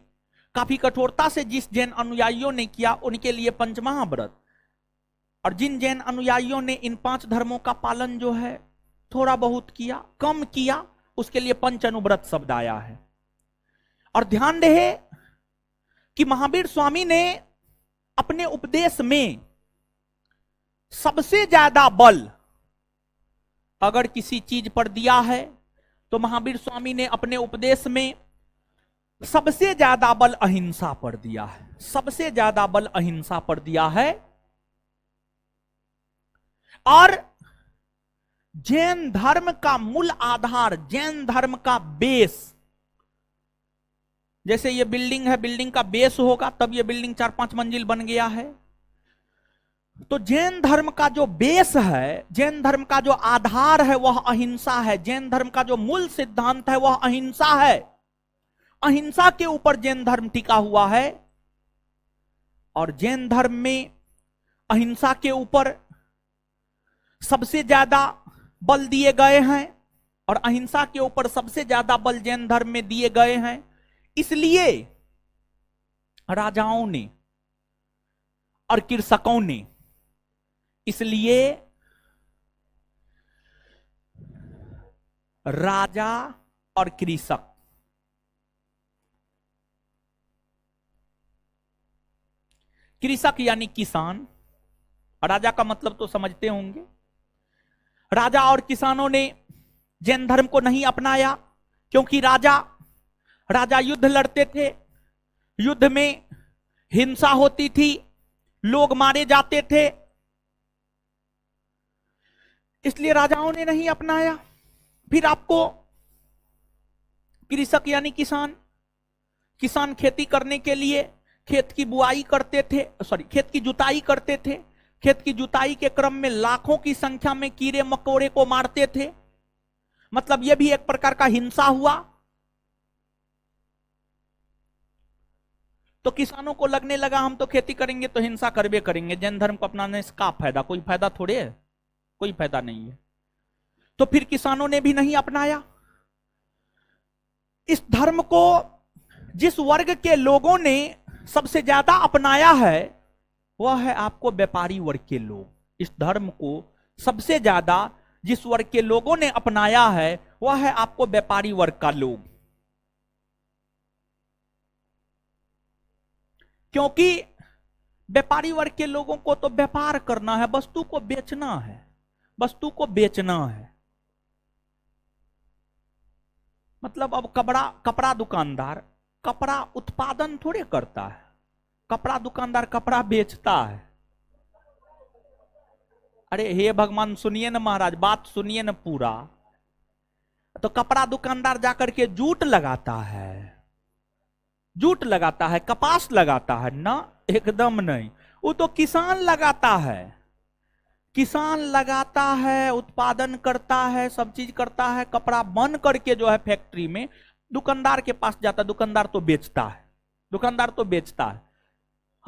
काफी कठोरता से जिस जैन अनुयायियों ने किया उनके लिए पंच महाव्रत, और जिन जैन अनुयायियों ने इन 5 धर्मों का पालन जो है थोड़ा बहुत किया, कम किया, उसके लिए पंच अनुव्रत शब्द आया है। और ध्यान रहे कि महावीर स्वामी ने अपने उपदेश में सबसे ज्यादा बल अगर किसी चीज पर दिया है तो महावीर स्वामी ने अपने उपदेश में सबसे ज्यादा बल अहिंसा पर दिया है, सबसे ज्यादा बल अहिंसा पर दिया है। और जैन धर्म का मूल आधार, जैन धर्म का बेस, जैसे ये बिल्डिंग है, बिल्डिंग का बेस होगा तब ये बिल्डिंग 4-5 मंजिल बन गया है। तो जैन धर्म का जो बेस है, जैन धर्म का जो आधार है वह अहिंसा है। जैन धर्म का जो मूल सिद्धांत है वह अहिंसा है। अहिंसा के ऊपर जैन धर्म टिका हुआ है। और जैन धर्म में अहिंसा के ऊपर सबसे ज्यादा बल दिए गए हैं, और अहिंसा के ऊपर सबसे ज्यादा बल जैन धर्म में दिए गए हैं। इसलिए राजाओं ने और कृषकों ने, इसलिए राजा और कृषक, कृषक यानी किसान, राजा का मतलब तो समझते होंगे। राजा और किसानों ने जैन धर्म को नहीं अपनाया, क्योंकि राजा युद्ध लड़ते थे, युद्ध में हिंसा होती थी, लोग मारे जाते थे, इसलिए राजाओं ने नहीं अपनाया। फिर आपको कृषक यानी किसान, किसान खेती करने के लिए खेत की बुआई करते थे, खेत की जुताई करते थे। खेत की जुताई के क्रम में लाखों की संख्या में कीड़े मकोड़े को मारते थे, मतलब यह भी एक प्रकार का हिंसा हुआ। तो किसानों को लगने लगा हम तो खेती करेंगे तो हिंसा करबे करेंगे, जैन धर्म को अपनाने से क्या फायदा, कोई फायदा थोड़े है, कोई फायदा नहीं है। तो फिर किसानों ने भी नहीं अपनाया इस धर्म को। जिस वर्ग के लोगों ने सबसे ज्यादा अपनाया है वह है आपको व्यापारी वर्ग के लोग। इस धर्म को सबसे ज्यादा जिस वर्ग के लोगों ने अपनाया है वह है आपको व्यापारी वर्ग का लोग, क्योंकि व्यापारी वर्ग के लोगों को तो व्यापार करना है, वस्तु को बेचना है, वस्तु को बेचना है। मतलब अब कपड़ा दुकानदार कपड़ा उत्पादन थोड़े करता है, कपड़ा दुकानदार कपड़ा बेचता है। अरे हे भगवान सुनिए ना महाराज, बात सुनिए ना पूरा। तो कपड़ा दुकानदार जाकर के जूट लगाता है, जूट लगाता है, कपास लगाता है ना? एकदम नहीं, वो तो किसान लगाता है, किसान लगाता है, उत्पादन करता है, सब चीज करता है, कपड़ा बन करके जो है फैक्ट्री में दुकानदार के पास जाता है, दुकानदार तो बेचता है, दुकानदार तो बेचता है।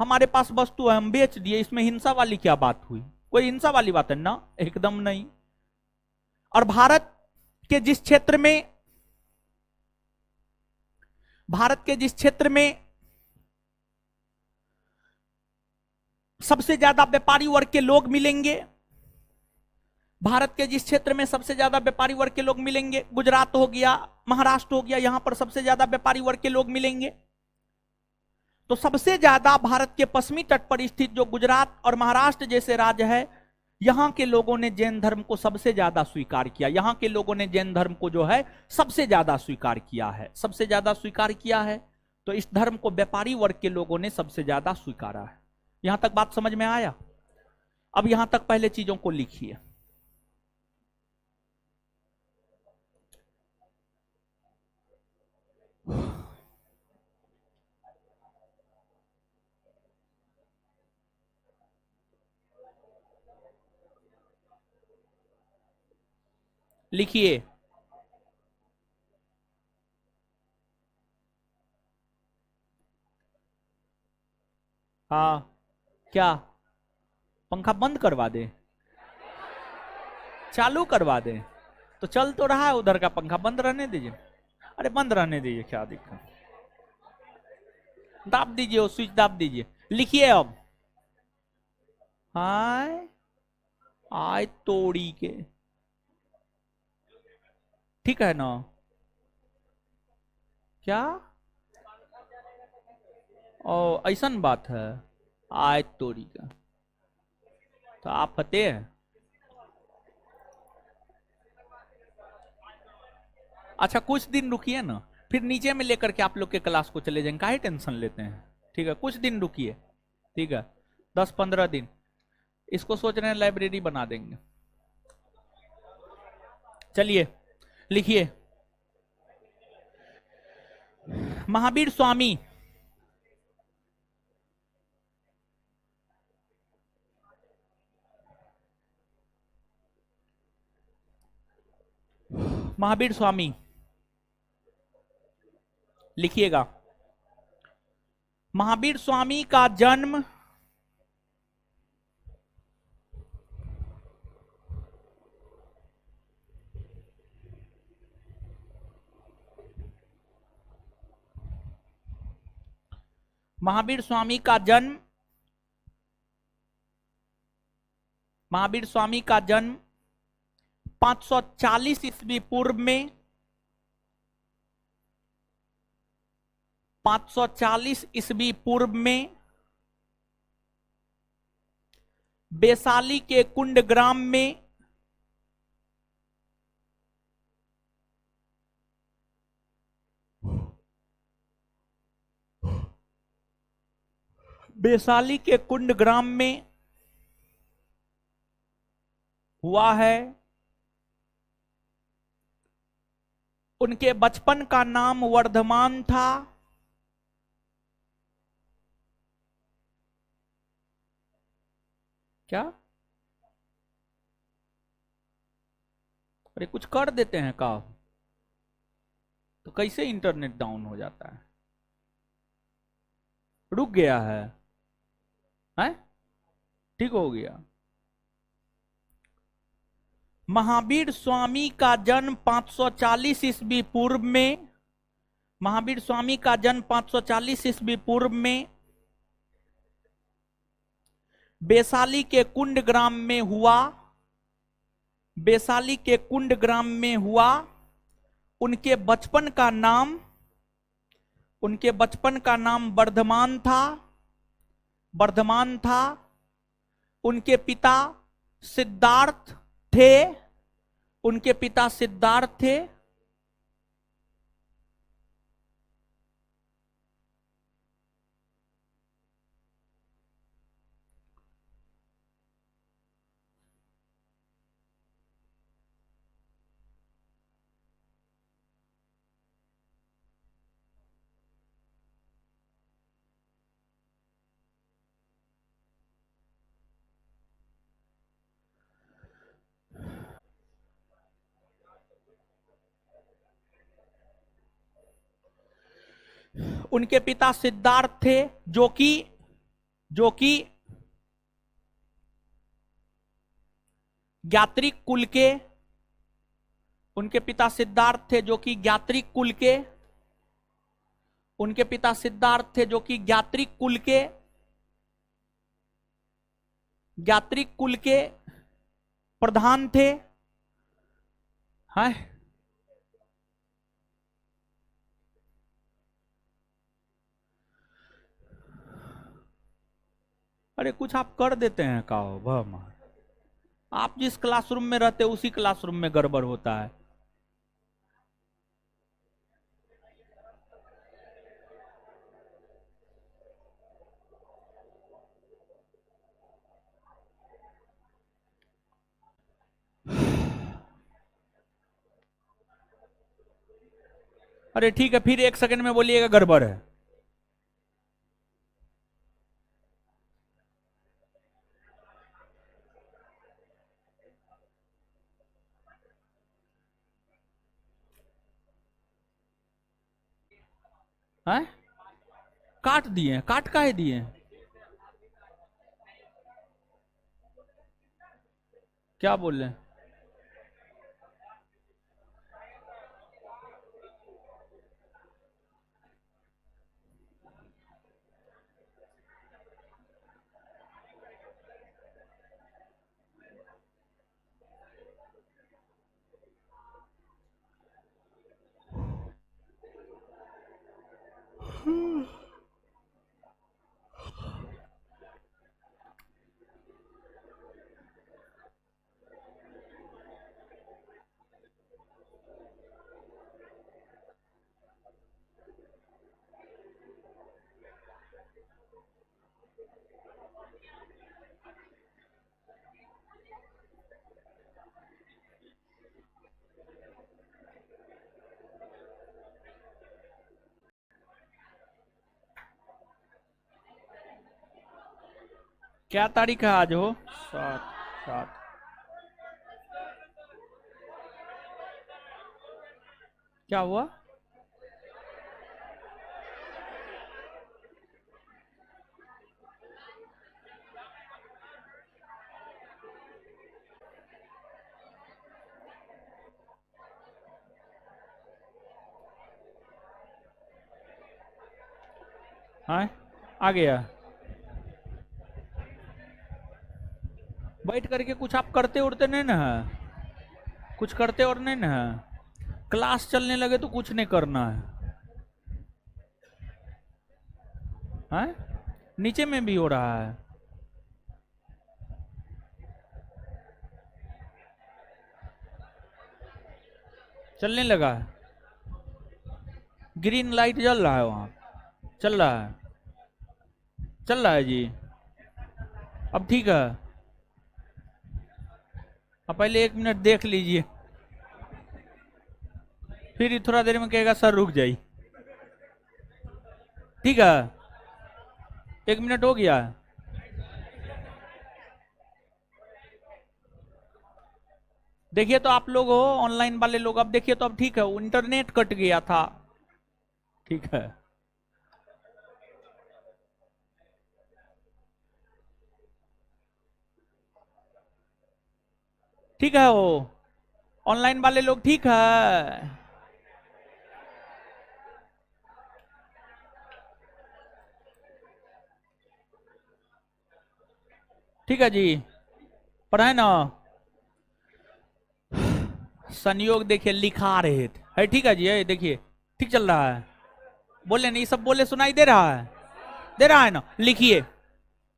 हमारे पास वस्तु है हम बेच दिए, इसमें हिंसा वाली क्या बात हुई? कोई हिंसा वाली बात है ना? एकदम नहीं। और भारत के जिस क्षेत्र में सबसे ज्यादा व्यापारी वर्ग के लोग मिलेंगे भारत के जिस क्षेत्र में सबसे ज्यादा व्यापारी वर्ग के लोग मिलेंगे, गुजरात हो गया, महाराष्ट्र हो गया, यहां पर सबसे ज्यादा व्यापारी वर्ग के लोग मिलेंगे। तो सबसे ज्यादा भारत के पश्चिमी तट पर स्थित जो गुजरात और महाराष्ट्र जैसे राज्य है, यहां के लोगों ने जैन धर्म को सबसे ज्यादा स्वीकार किया। यहां के लोगों ने जैन धर्म को जो है सबसे ज्यादा स्वीकार किया है, सबसे ज्यादा स्वीकार किया है। तो इस धर्म को व्यापारी वर्ग के लोगों ने सबसे ज्यादा स्वीकारा है। यहां तक बात समझ में आया? अब यहां तक पहले चीजों को लिखिए। लिखिए। हाँ, क्या पंखा बंद करवा दे? चालू करवा दे? तो चल तो रहा है उधर का पंखा, बंद रहने दीजिए। अरे बंद रहने दीजिए, क्या दिक्कत। दाब दीजिए, वो स्विच दाब दीजिए। लिखिए अब। हाय आय तोड़ी के, ठीक है ना? क्या ओ ऐसन बात है? आय तोड़ी का, तो आप फतेह हैं। अच्छा कुछ दिन रुकिए ना, फिर नीचे में लेकर के आप लोग के क्लास को चले जाएंगे, काहे टेंशन लेते हैं? ठीक है, कुछ दिन रुकिए। ठीक है, 10-15 दिन। इसको सोच रहे हैं लाइब्रेरी बना देंगे। चलिए लिखिए। महावीर स्वामी, महावीर स्वामी लिखिएगा। महावीर स्वामी का जन्म महावीर स्वामी का जन्म महावीर स्वामी का जन्म 540 ईस्वी पूर्व में 540 ईस्वी पूर्व में वैशाली के कुंड ग्राम में वैशाली के कुंड ग्राम में हुआ है। उनके बचपन का नाम वर्धमान था। क्या? अरे कुछ कर देते हैं का, तो कैसे इंटरनेट डाउन हो जाता है? रुक गया है? हैं? ठीक हो गया। महावीर स्वामी का जन्म 540 ईस्वी पूर्व में महावीर स्वामी का जन्म 540 ईस्वी पूर्व में वैशाली के कुंड ग्राम में हुआ। वैशाली के कुंड ग्राम में हुआ। उनके बचपन का नाम वर्धमान था। वर्धमान था। उनके पिता सिद्धार्थ थे। उनके पिता सिद्धार्थ थे। उनके पिता सिद्धार्थ थे, जो कि ज्ञात्रिक कुल के उनके पिता सिद्धार्थ थे जो कि ज्ञात्रिक कुल के उनके पिता सिद्धार्थ थे जो कि ज्ञात्रिक कुल के प्रधान थे। हाँ, अरे कुछ आप कर देते हैं का हो भम। आप जिस क्लासरूम में रहते हैं उसी क्लासरूम में गड़बड़ होता है। अरे ठीक है, फिर 1 सेकंड में बोलिएगा गड़बड़ है। हैं? काट दिए? काट काहे दिए? क्या बोल रहे हैं? क्या तारीख है आज हो? 7 7। क्या हुआ? हाँ, आ गया। बैठ करके कुछ आप करते उड़ते नहीं ना है? कुछ करते और नहीं ना है? क्लास चलने लगे तो कुछ नहीं करना है। हाँ, नीचे में भी हो रहा है। चलने लगा है। ग्रीन लाइट जल रहा है वहां। चल रहा है। चल रहा है जी। अब ठीक है। अब पहले 1 मिनट देख लीजिए, फिर ही थोड़ा देर में कहेगा सर रुक जाइए। ठीक है, 1 मिनट हो गया है। देखिए तो आप लोग हो ऑनलाइन वाले लोग, अब देखिए तो अब ठीक है, इंटरनेट कट गया था। ठीक है। ठीक है, वो ऑनलाइन वाले लोग ठीक है। ठीक है जी, पढ़ाए ना। संयोग देखिए लिखा रहे थे है। ठीक है जी, ये देखिए ठीक चल रहा है। बोले नहीं, सब बोले सुनाई दे रहा है? दे रहा है ना? लिखिए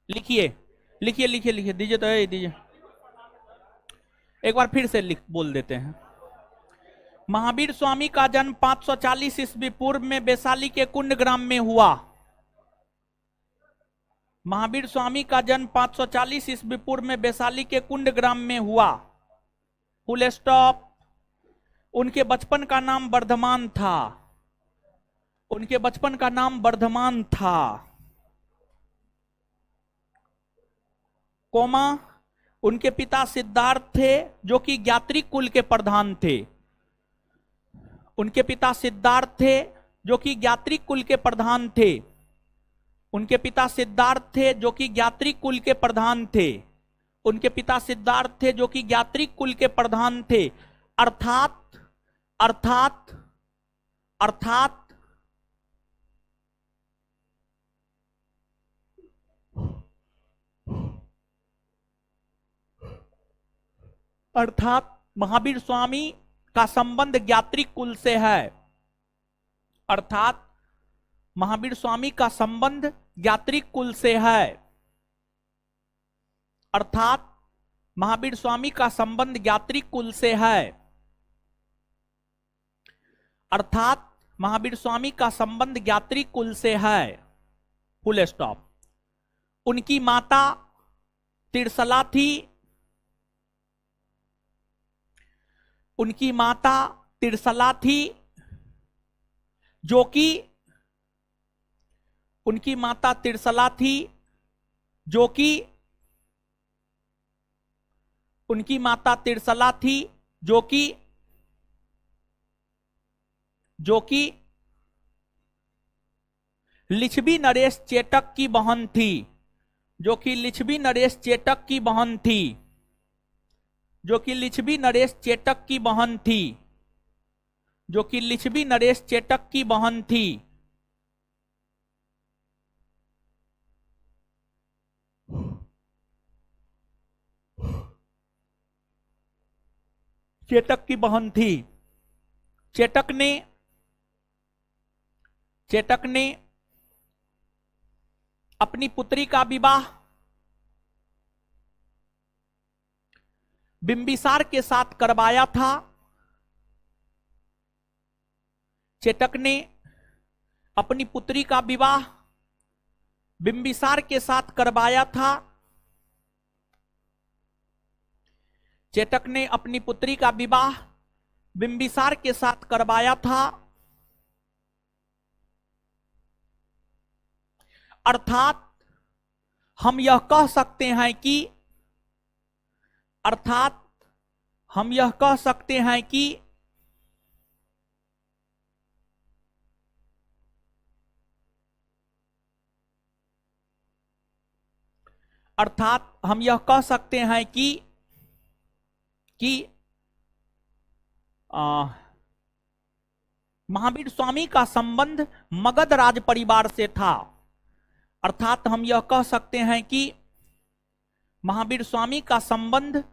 लिखिए लिखिए लिखिए लिखिए, दीजिए तो ये दीजिए। एक बार फिर से लिख बोल देते हैं। महावीर स्वामी का जन्म 540 ईस्वी पूर्व में वैशाली के कुंड ग्राम में हुआ। महावीर स्वामी का जन्म 540 ईस्वी पूर्व में वैशाली के कुंड ग्राम में हुआ। Full stop. उनके बचपन का नाम वर्धमान था। उनके बचपन का नाम वर्धमान था। कोमा। उनके पिता सिद्धार्थ थे, जो कि ज्ञात्री कुल के प्रधान थे। उनके पिता सिद्धार्थ थे, जो कि ज्ञात्री कुल के प्रधान थे। उनके पिता सिद्धार्थ थे, जो कि ज्ञात्री कुल के प्रधान थे। उनके पिता सिद्धार्थ थे, जो कि ज्ञात्री कुल के प्रधान थे। अर्थात अर्थात अर्थात अर्थात महावीर स्वामी का संबंध ज्ञात्री कुल से है। अर्थात महावीर स्वामी का संबंध ज्ञात्री कुल से है। अर्थात महावीर स्वामी का संबंध ज्ञात्री कुल से है। अर्थात महावीर स्वामी का संबंध ज्ञात्री कुल से है। Full stop. उनकी माता तिरसला थी। उनकी माता तिरसला थी, जो कि उनकी माता तिरसला थी, जो कि उनकी माता तिरसला थी, जो कि लिच्छवी नरेश चेटक की बहन थी, जो कि लिच्छवी नरेश चेटक की बहन थी, जो कि लिच्छवी नरेश चेटक की बहन थी, जो कि लिच्छवी नरेश चेटक की बहन थी। चेटक की बहन थी। चेटक ने अपनी पुत्री का विवाह बिंबिसार के साथ करवाया था। चेटक ने अपनी पुत्री का विवाह बिंबिसार के साथ करवाया था। चेटक ने अपनी पुत्री का विवाह बिंबिसार के साथ करवाया था। अर्थात हम यह कह सकते हैं कि अर्थात हम यह कह सकते हैं कि अर्थात हम यह कह सकते हैं कि महावीर स्वामी का संबंध मगध राज परिवार से था। अर्थात हम यह कह सकते हैं कि महावीर स्वामी का संबंध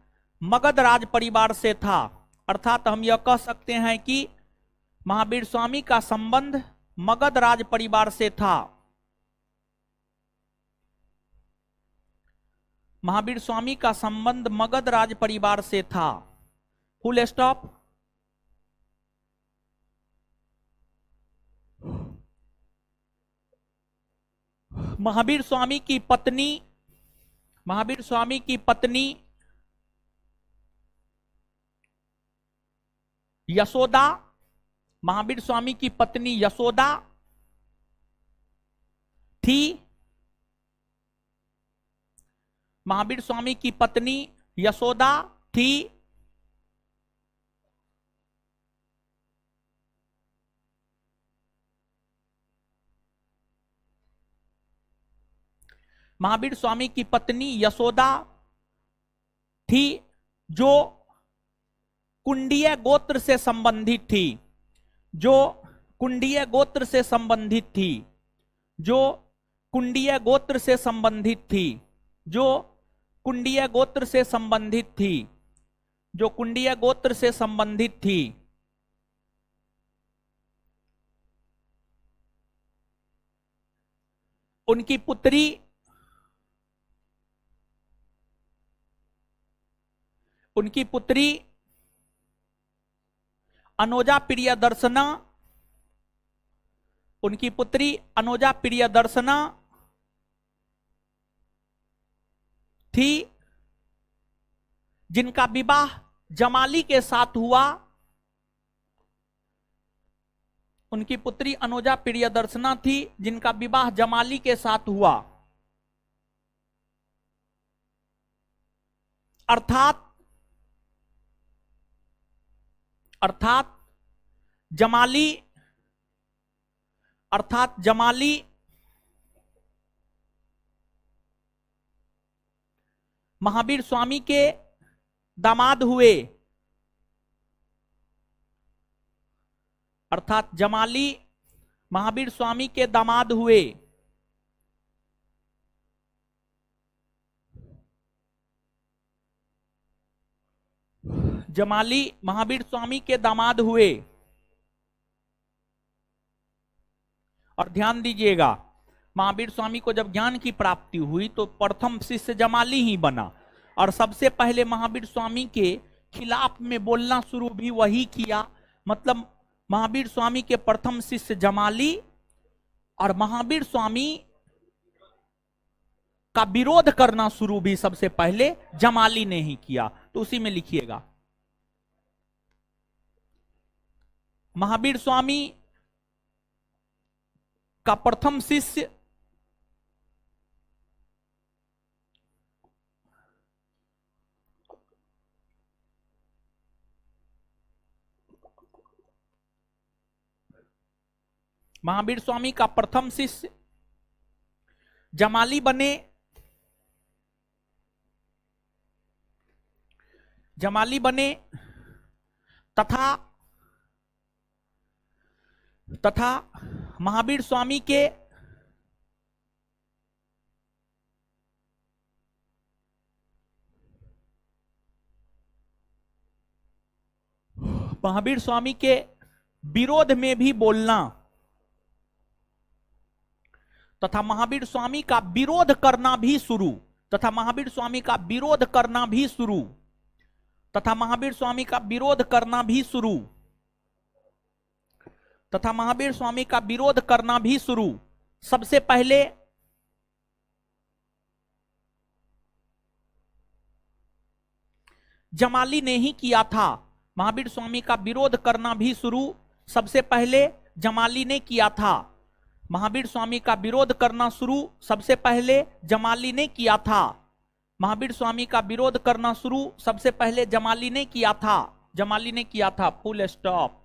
मगध राज परिवार से था। अर्थात हम यह कह सकते हैं कि महावीर स्वामी का संबंध मगध राज परिवार से था। महावीर स्वामी का संबंध मगध राज परिवार से था। Full stop. महावीर स्वामी की पत्नी यशोदा, महावीर स्वामी की पत्नी यशोदा थी। महावीर स्वामी की पत्नी यशोदा थी। महावीर स्वामी की पत्नी यशोदा थी, जो कुंडीय गोत्र से संबंधित थी, जो कुंडीय गोत्र से संबंधित थी, जो कुंडीय गोत्र से संबंधित थी, जो कुंडीय गोत्र से संबंधित थी, जो कुंडीय गोत्र से संबंधित थी। उनकी पुत्री अनुजा प्रियदर्शना, उनकी पुत्री अनुजा प्रियदर्शना थी, जिनका विवाह जमाली के साथ हुआ। उनकी पुत्री अनुजा प्रियदर्शना थी, जिनका विवाह जमाली के साथ हुआ। अर्थात जमाली महावीर स्वामी के दामाद हुए। अर्थात जमाली महावीर स्वामी के दामाद हुए। जमाली महावीर स्वामी के दामाद हुए। और ध्यान दीजिएगा, महावीर स्वामी को जब ज्ञान की प्राप्ति हुई तो प्रथम शिष्य जमाली ही बना, और सबसे पहले महावीर स्वामी के खिलाफ में बोलना शुरू भी वही किया। मतलब महावीर स्वामी के प्रथम शिष्य जमाली, और महावीर स्वामी का विरोध करना शुरू भी सबसे पहले जमाली ने ही किया। तो उसी में लिखिएगा, महावीर स्वामी का प्रथम शिष्य महावीर स्वामी का प्रथम शिष्य जमाली बने। जमाली बने तथा महावीर स्वामी के विरोध में भी बोलना, तथा महावीर स्वामी का विरोध करना भी शुरू, तथा महावीर स्वामी का विरोध करना भी शुरू, तथा महावीर स्वामी का विरोध करना भी शुरू, तथा महावीर स्वामी का विरोध करना भी शुरू। सबसे पहले जमाली ने ही किया था। महावीर स्वामी का विरोध करना भी शुरू सबसे पहले जमाली ने किया था। महावीर स्वामी का विरोध करना शुरू सबसे पहले जमाली ने किया था। महावीर स्वामी का विरोध करना शुरू सबसे पहले जमाली ने किया था। जमाली ने किया था, फुल स्टॉप।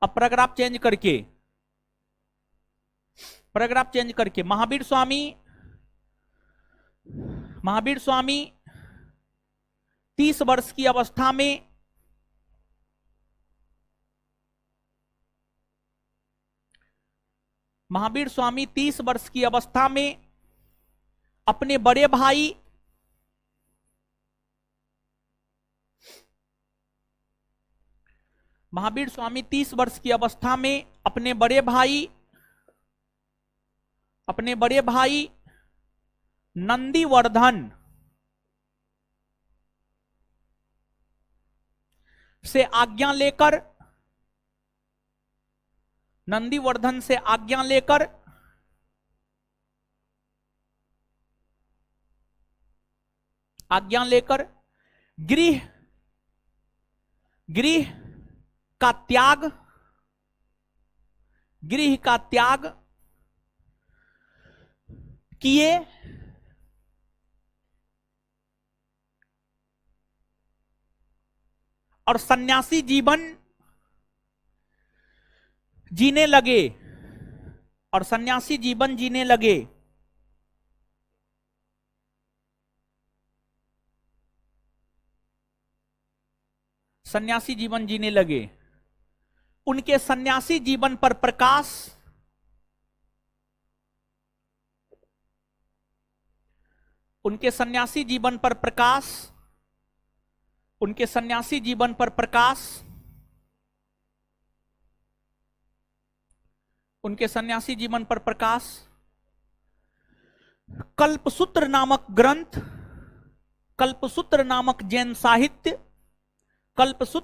अब पैराग्राफ चेंज करके महावीर स्वामी 30 वर्ष की अवस्था में महावीर स्वामी 30 वर्ष की अवस्था में अपने बड़े भाई महावीर स्वामी 30 वर्ष की अवस्था में अपने बड़े भाई नंदीवर्धन से आज्ञा लेकर गृह का त्याग किए और सन्यासी जीवन जीने लगे। सन्यासी जीवन जीने लगे। उनके सन्यासी जीवन पर प्रकाश उनके सन्यासी जीवन पर प्रकाश कल्पसूत्र नामक ग्रंथ, कल्पसूत्र नामक जैन साहित्य डालता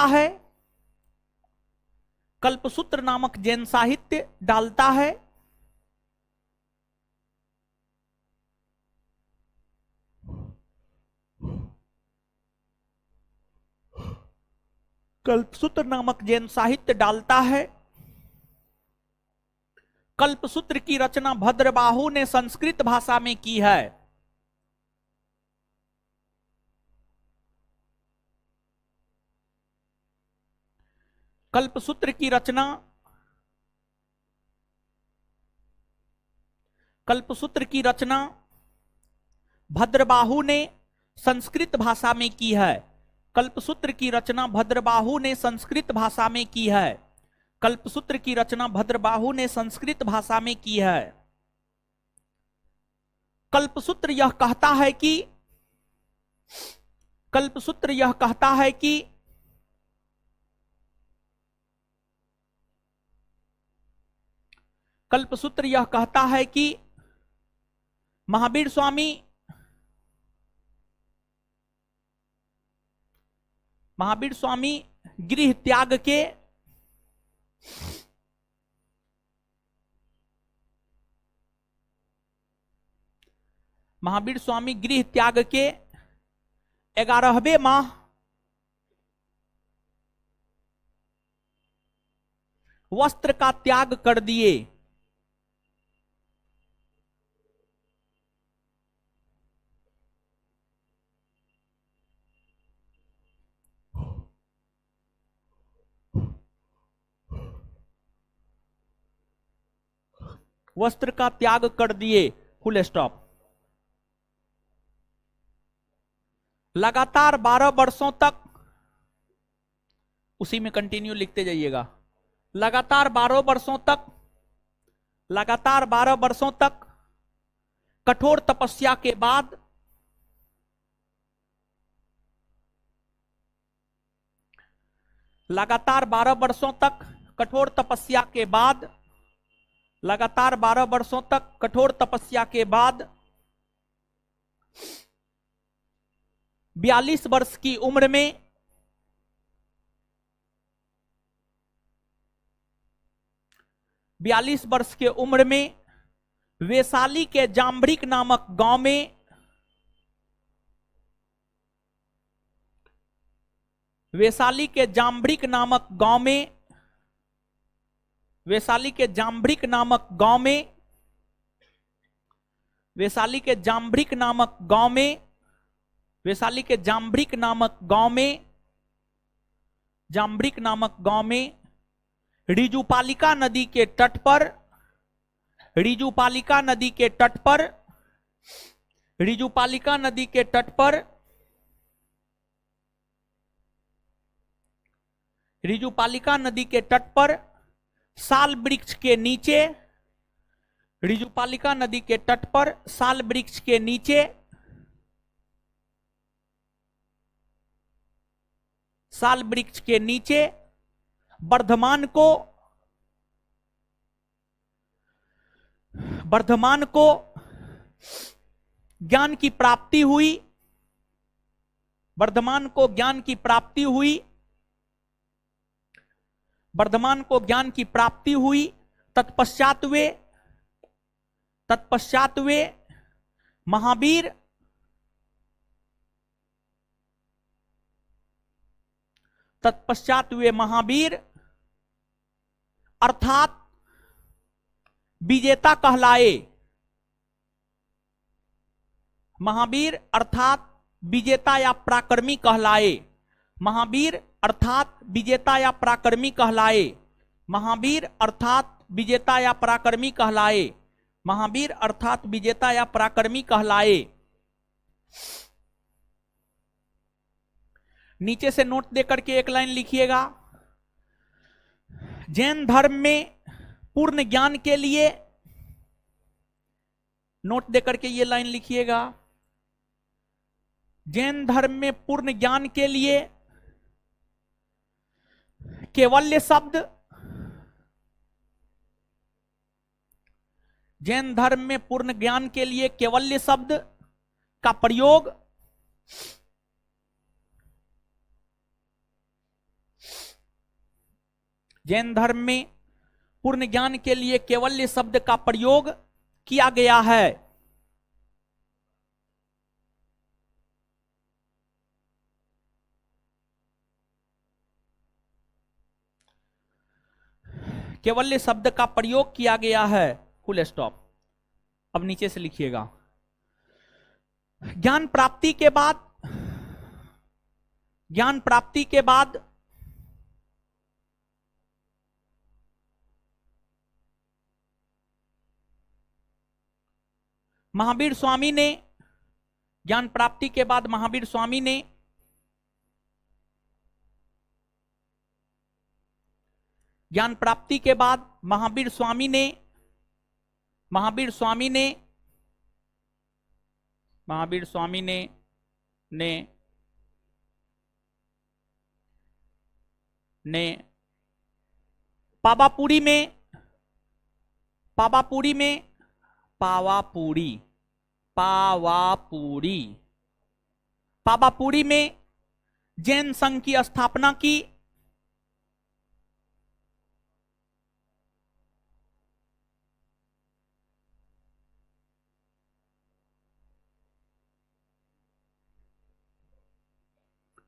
है। कल्पसूत्र नामक जैन साहित्य डालता है। कल्पसूत्र नामक जैन साहित्य डालता है। कल्पसूत्र की रचना भद्रबाहु ने संस्कृत भाषा में की है। कल्पसूत्र की रचना भद्रबाहु ने संस्कृत भाषा में की है। कल्पसूत्र की रचना भद्रबाहु ने संस्कृत भाषा में की है। कल्पसूत्र की रचना भद्रबाहु ने संस्कृत भाषा में की है। कल्पसूत्र यह कहता है कि कल्पसूत्र यह कहता है कि कल्पसूत्र यह कहता है कि महावीर स्वामी गृह त्याग के महावीर स्वामी गृह त्याग के 11वें माह वस्त्र का त्याग कर दिए। वस्त्र का त्याग कर दिए, फुल स्टॉप। लगातार 12 वर्षों तक, उसी में कंटिन्यू लिखते जाइएगा, लगातार 12 वर्षों तक, लगातार 12 वर्षों तक कठोर तपस्या के बाद लगातार 12 वर्षों तक कठोर तपस्या के बाद लगातार 12 वर्षों तक कठोर तपस्या के बाद 42 वर्ष की उम्र में वैशाली के जाम्भरिक नामक गांव में वैशाली के जाम्भरिक नामक गांव में वैशाली के जाम्भरिक नामक गांव में वैशाली के जाम्भरिक नामक गांव में वैशाली के जाम्भरिक नामक गांव में जाम्भरिक नामक गांव में रिजुपालिका नदी के तट पर रिजुपालिका नदी के तट पर रिजुपालिका नदी के तट पर रिजुपालिका नदी के तट पर साल वृक्ष के नीचे रिजुपालिका नदी के तट पर साल वृक्ष के नीचे साल वृक्ष के नीचे वर्धमान को ज्ञान की प्राप्ति हुई। वर्धमान को ज्ञान की प्राप्ति हुई। वर्धमान को ज्ञान की प्राप्ति हुई। तत्पश्चात वे महावीर तत्पश्चात वे महावीर अर्थात विजेता कहलाए। महावीर अर्थात विजेता या पराक्रमी कहलाए। महावीर अर्थात विजेता या पराक्रमी कहलाए। महावीर अर्थात विजेता या पराक्रमी कहलाए। महावीर अर्थात विजेता या पराक्रमी कहलाए। नीचे से नोट देकर के एक लाइन लिखिएगा। जैन धर्म में पूर्ण ज्ञान के लिए नोट देकर के ये लाइन लिखिएगा। जैन धर्म में पूर्ण ज्ञान के लिए केवल्य शब्द जैन धर्म में पूर्ण ज्ञान के लिए केवल्य शब्द का प्रयोग जैन धर्म में पूर्ण ज्ञान के लिए केवल्य शब्द का प्रयोग किया गया है। केवल्य शब्द का प्रयोग किया गया है, फुल स्टॉप। अब नीचे से लिखिएगा। ज्ञान प्राप्ति के बाद महावीर स्वामी ने ज्ञान प्राप्ति के बाद महावीर स्वामी ने ज्ञान प्राप्ति के बाद महावीर स्वामी ने महावीर स्वामी ने ने पावापुरी में पावापुरी में पावापुरी पावापुरी पावापुरी में जैन संघ की स्थापना की।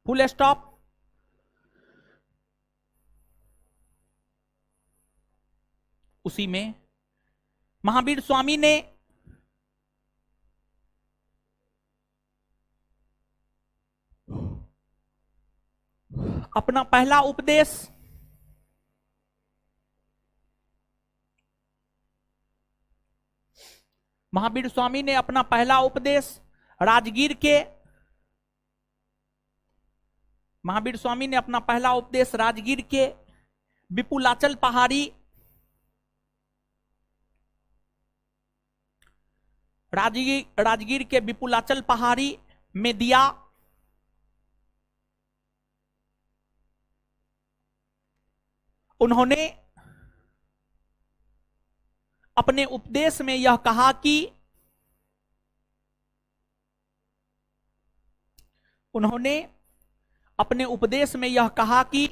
Full stop. उसी में महावीर स्वामी ने अपना पहला उपदेश महावीर स्वामी ने अपना पहला उपदेश राजगीर के महावीर स्वामी ने अपना पहला उपदेश राजगीर के विपुलाचल पहाड़ी राजगीर के विपुलाचल पहाड़ी में दिया। उन्होंने अपने उपदेश में यह कहा कि उन्होंने अपने उपदेश में यह कहा कि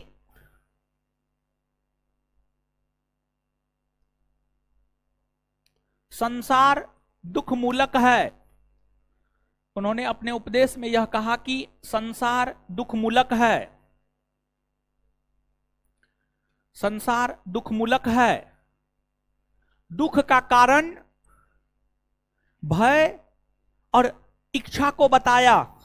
संसार दुख मूलक है। उन्होंने अपने उपदेश में यह कहा कि संसार दुख मूलक है। संसार दुख मूलक है। दुख का कारण भय और इच्छा को बताया।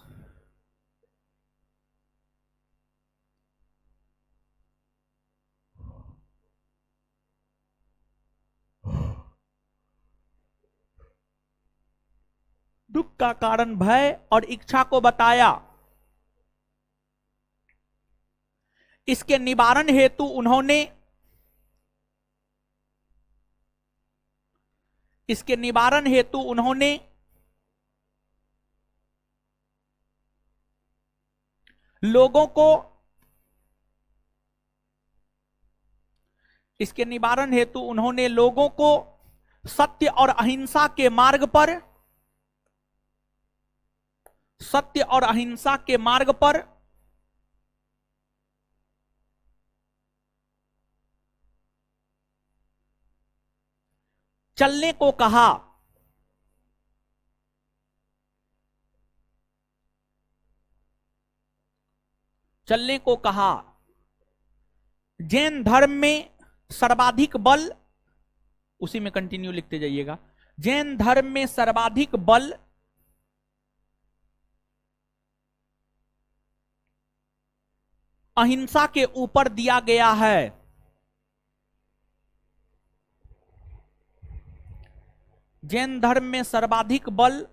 दुख का कारण भय और इच्छा को बताया। इसके निवारण हेतु उन्होंने लोगों को सत्य और अहिंसा के मार्ग पर चलने को कहा। जैन धर्म में सर्वाधिक बल, उसी में कंटिन्यू लिखते जाइएगा। जैन धर्म में सर्वाधिक बल अहिंसा के ऊपर दिया गया है। जैन धर्म में सर्वाधिक बल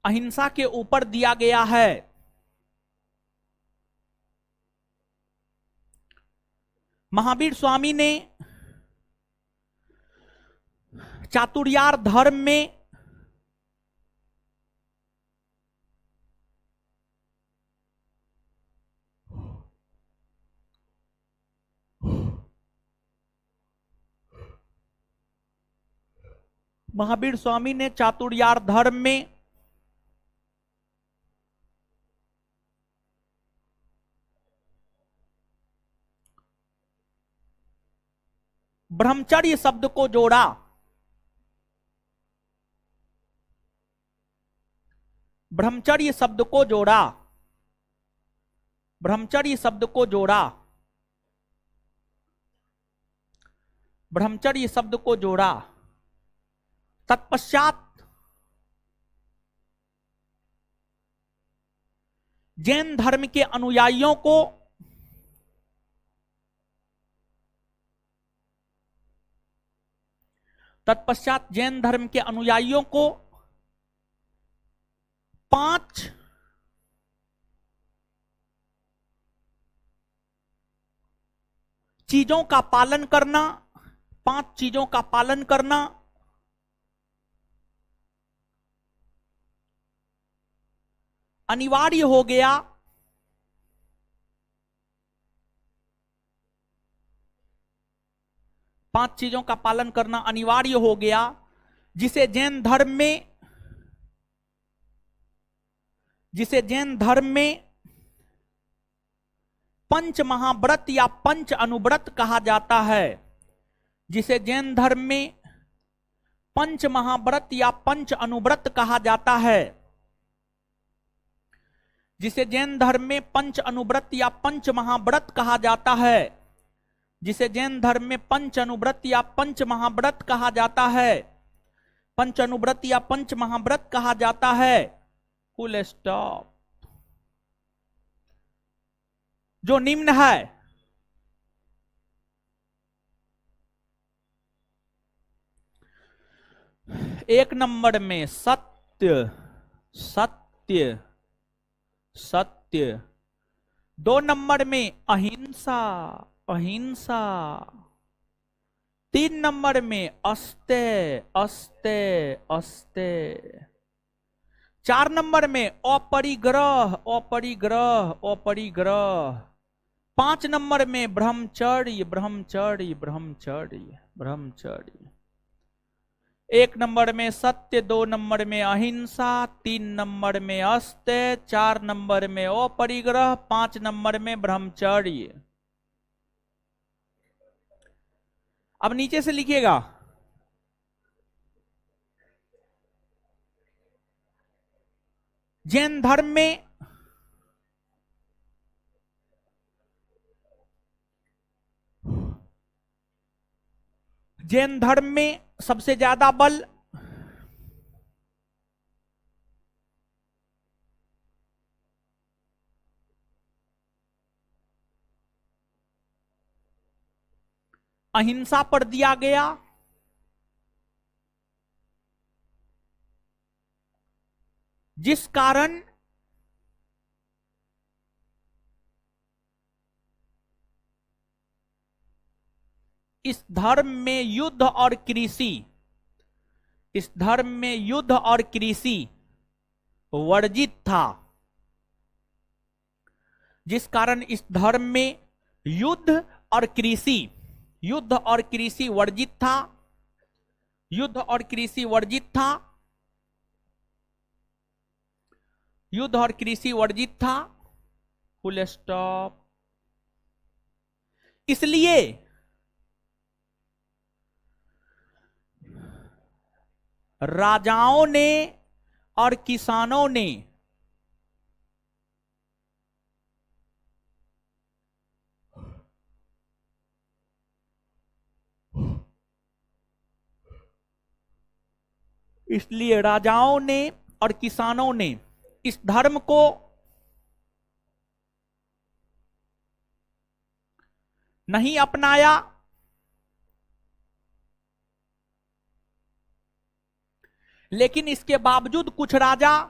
अहिंसा के ऊपर दिया गया है। महावीर स्वामी ने चातुर्यार धर्म में ब्रह्मचर्य शब्द को जोड़ा। ब्रह्मचर्य शब्द को जोड़ा। ब्रह्मचर्य शब्द को जोड़ा। ब्रह्मचर्य शब्द को जोड़ा। तत्पश्चात जैन धर्म के अनुयायियों को पांच चीजों का पालन करना, अनिवार्य हो गया पांच चीजों का पालन करना अनिवार्य हो गया, जिसे जैन धर्म में पंच महाव्रत या पंच अनुव्रत कहा जाता है, जिसे जैन धर्म में पंच महाव्रत या पंच अनुव्रत कहा जाता है, जिसे जैन धर्म में पंच अनुव्रत या पंच महाव्रत कहा जाता है, जिसे जैन धर्म में पंच अनुव्रत या पंच महाव्रत कहा जाता है, पंच अनुव्रत या पंच महाव्रत कहा जाता है। Full stop. जो निम्न है, एक नंबर में सत्य सत्य सत्य, दो नंबर में अहिंसा अहिंसा, तीन नंबर में अस्तेय अस्तेय अस्तेय, चार नंबर में अपरिग्रह अपरिग्रह अपरिग्रह, पांच नंबर में ब्रह्मचर्य ब्रह्मचर्य ब्रह्मचर्य ब्रह्मचर्य, एक नंबर में सत्य, दो नंबर में अहिंसा, तीन नंबर में अस्तेय, चार नंबर में अपरिग्रह, पांच नंबर में ब्रह्मचर्य। अब नीचे से लिखिएगा, जैन धर्म में सबसे ज्यादा बल अहिंसा पर दिया गया, जिस कारण इस धर्म में युद्ध और कृषि वर्जित था, जिस कारण इस धर्म में युद्ध और कृषि वर्जित था, युद्ध और कृषि वर्जित था। Full stop. इसलिए राजाओं ने और किसानों ने इस धर्म को नहीं अपनाया, लेकिन इसके बावजूद कुछ राजाओं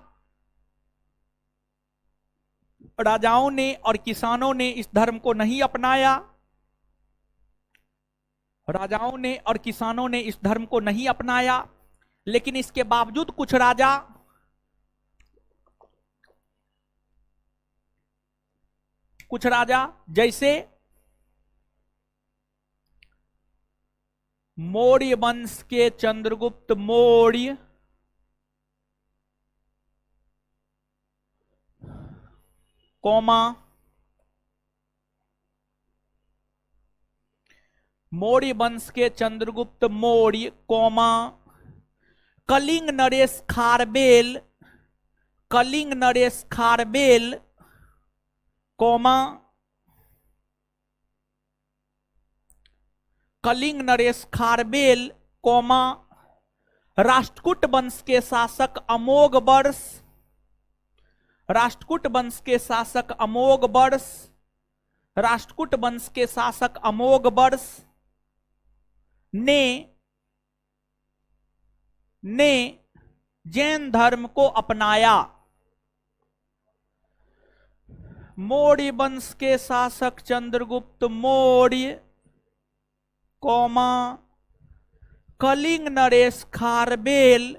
ने और किसानों ने इस धर्म को नहीं अपनाया, लेकिन इसके बावजूद कुछ राजा जैसे मौर्य वंश के चंद्रगुप्त मौर्य, कलिंग नरेश खारबेल, राष्ट्रकूट वंश के शासक अमोघ वर्ष ने जैन धर्म को अपनाया। मौर्य वंश के शासक चंद्रगुप्त मौर्य, कलिंग नरेश खारबेल,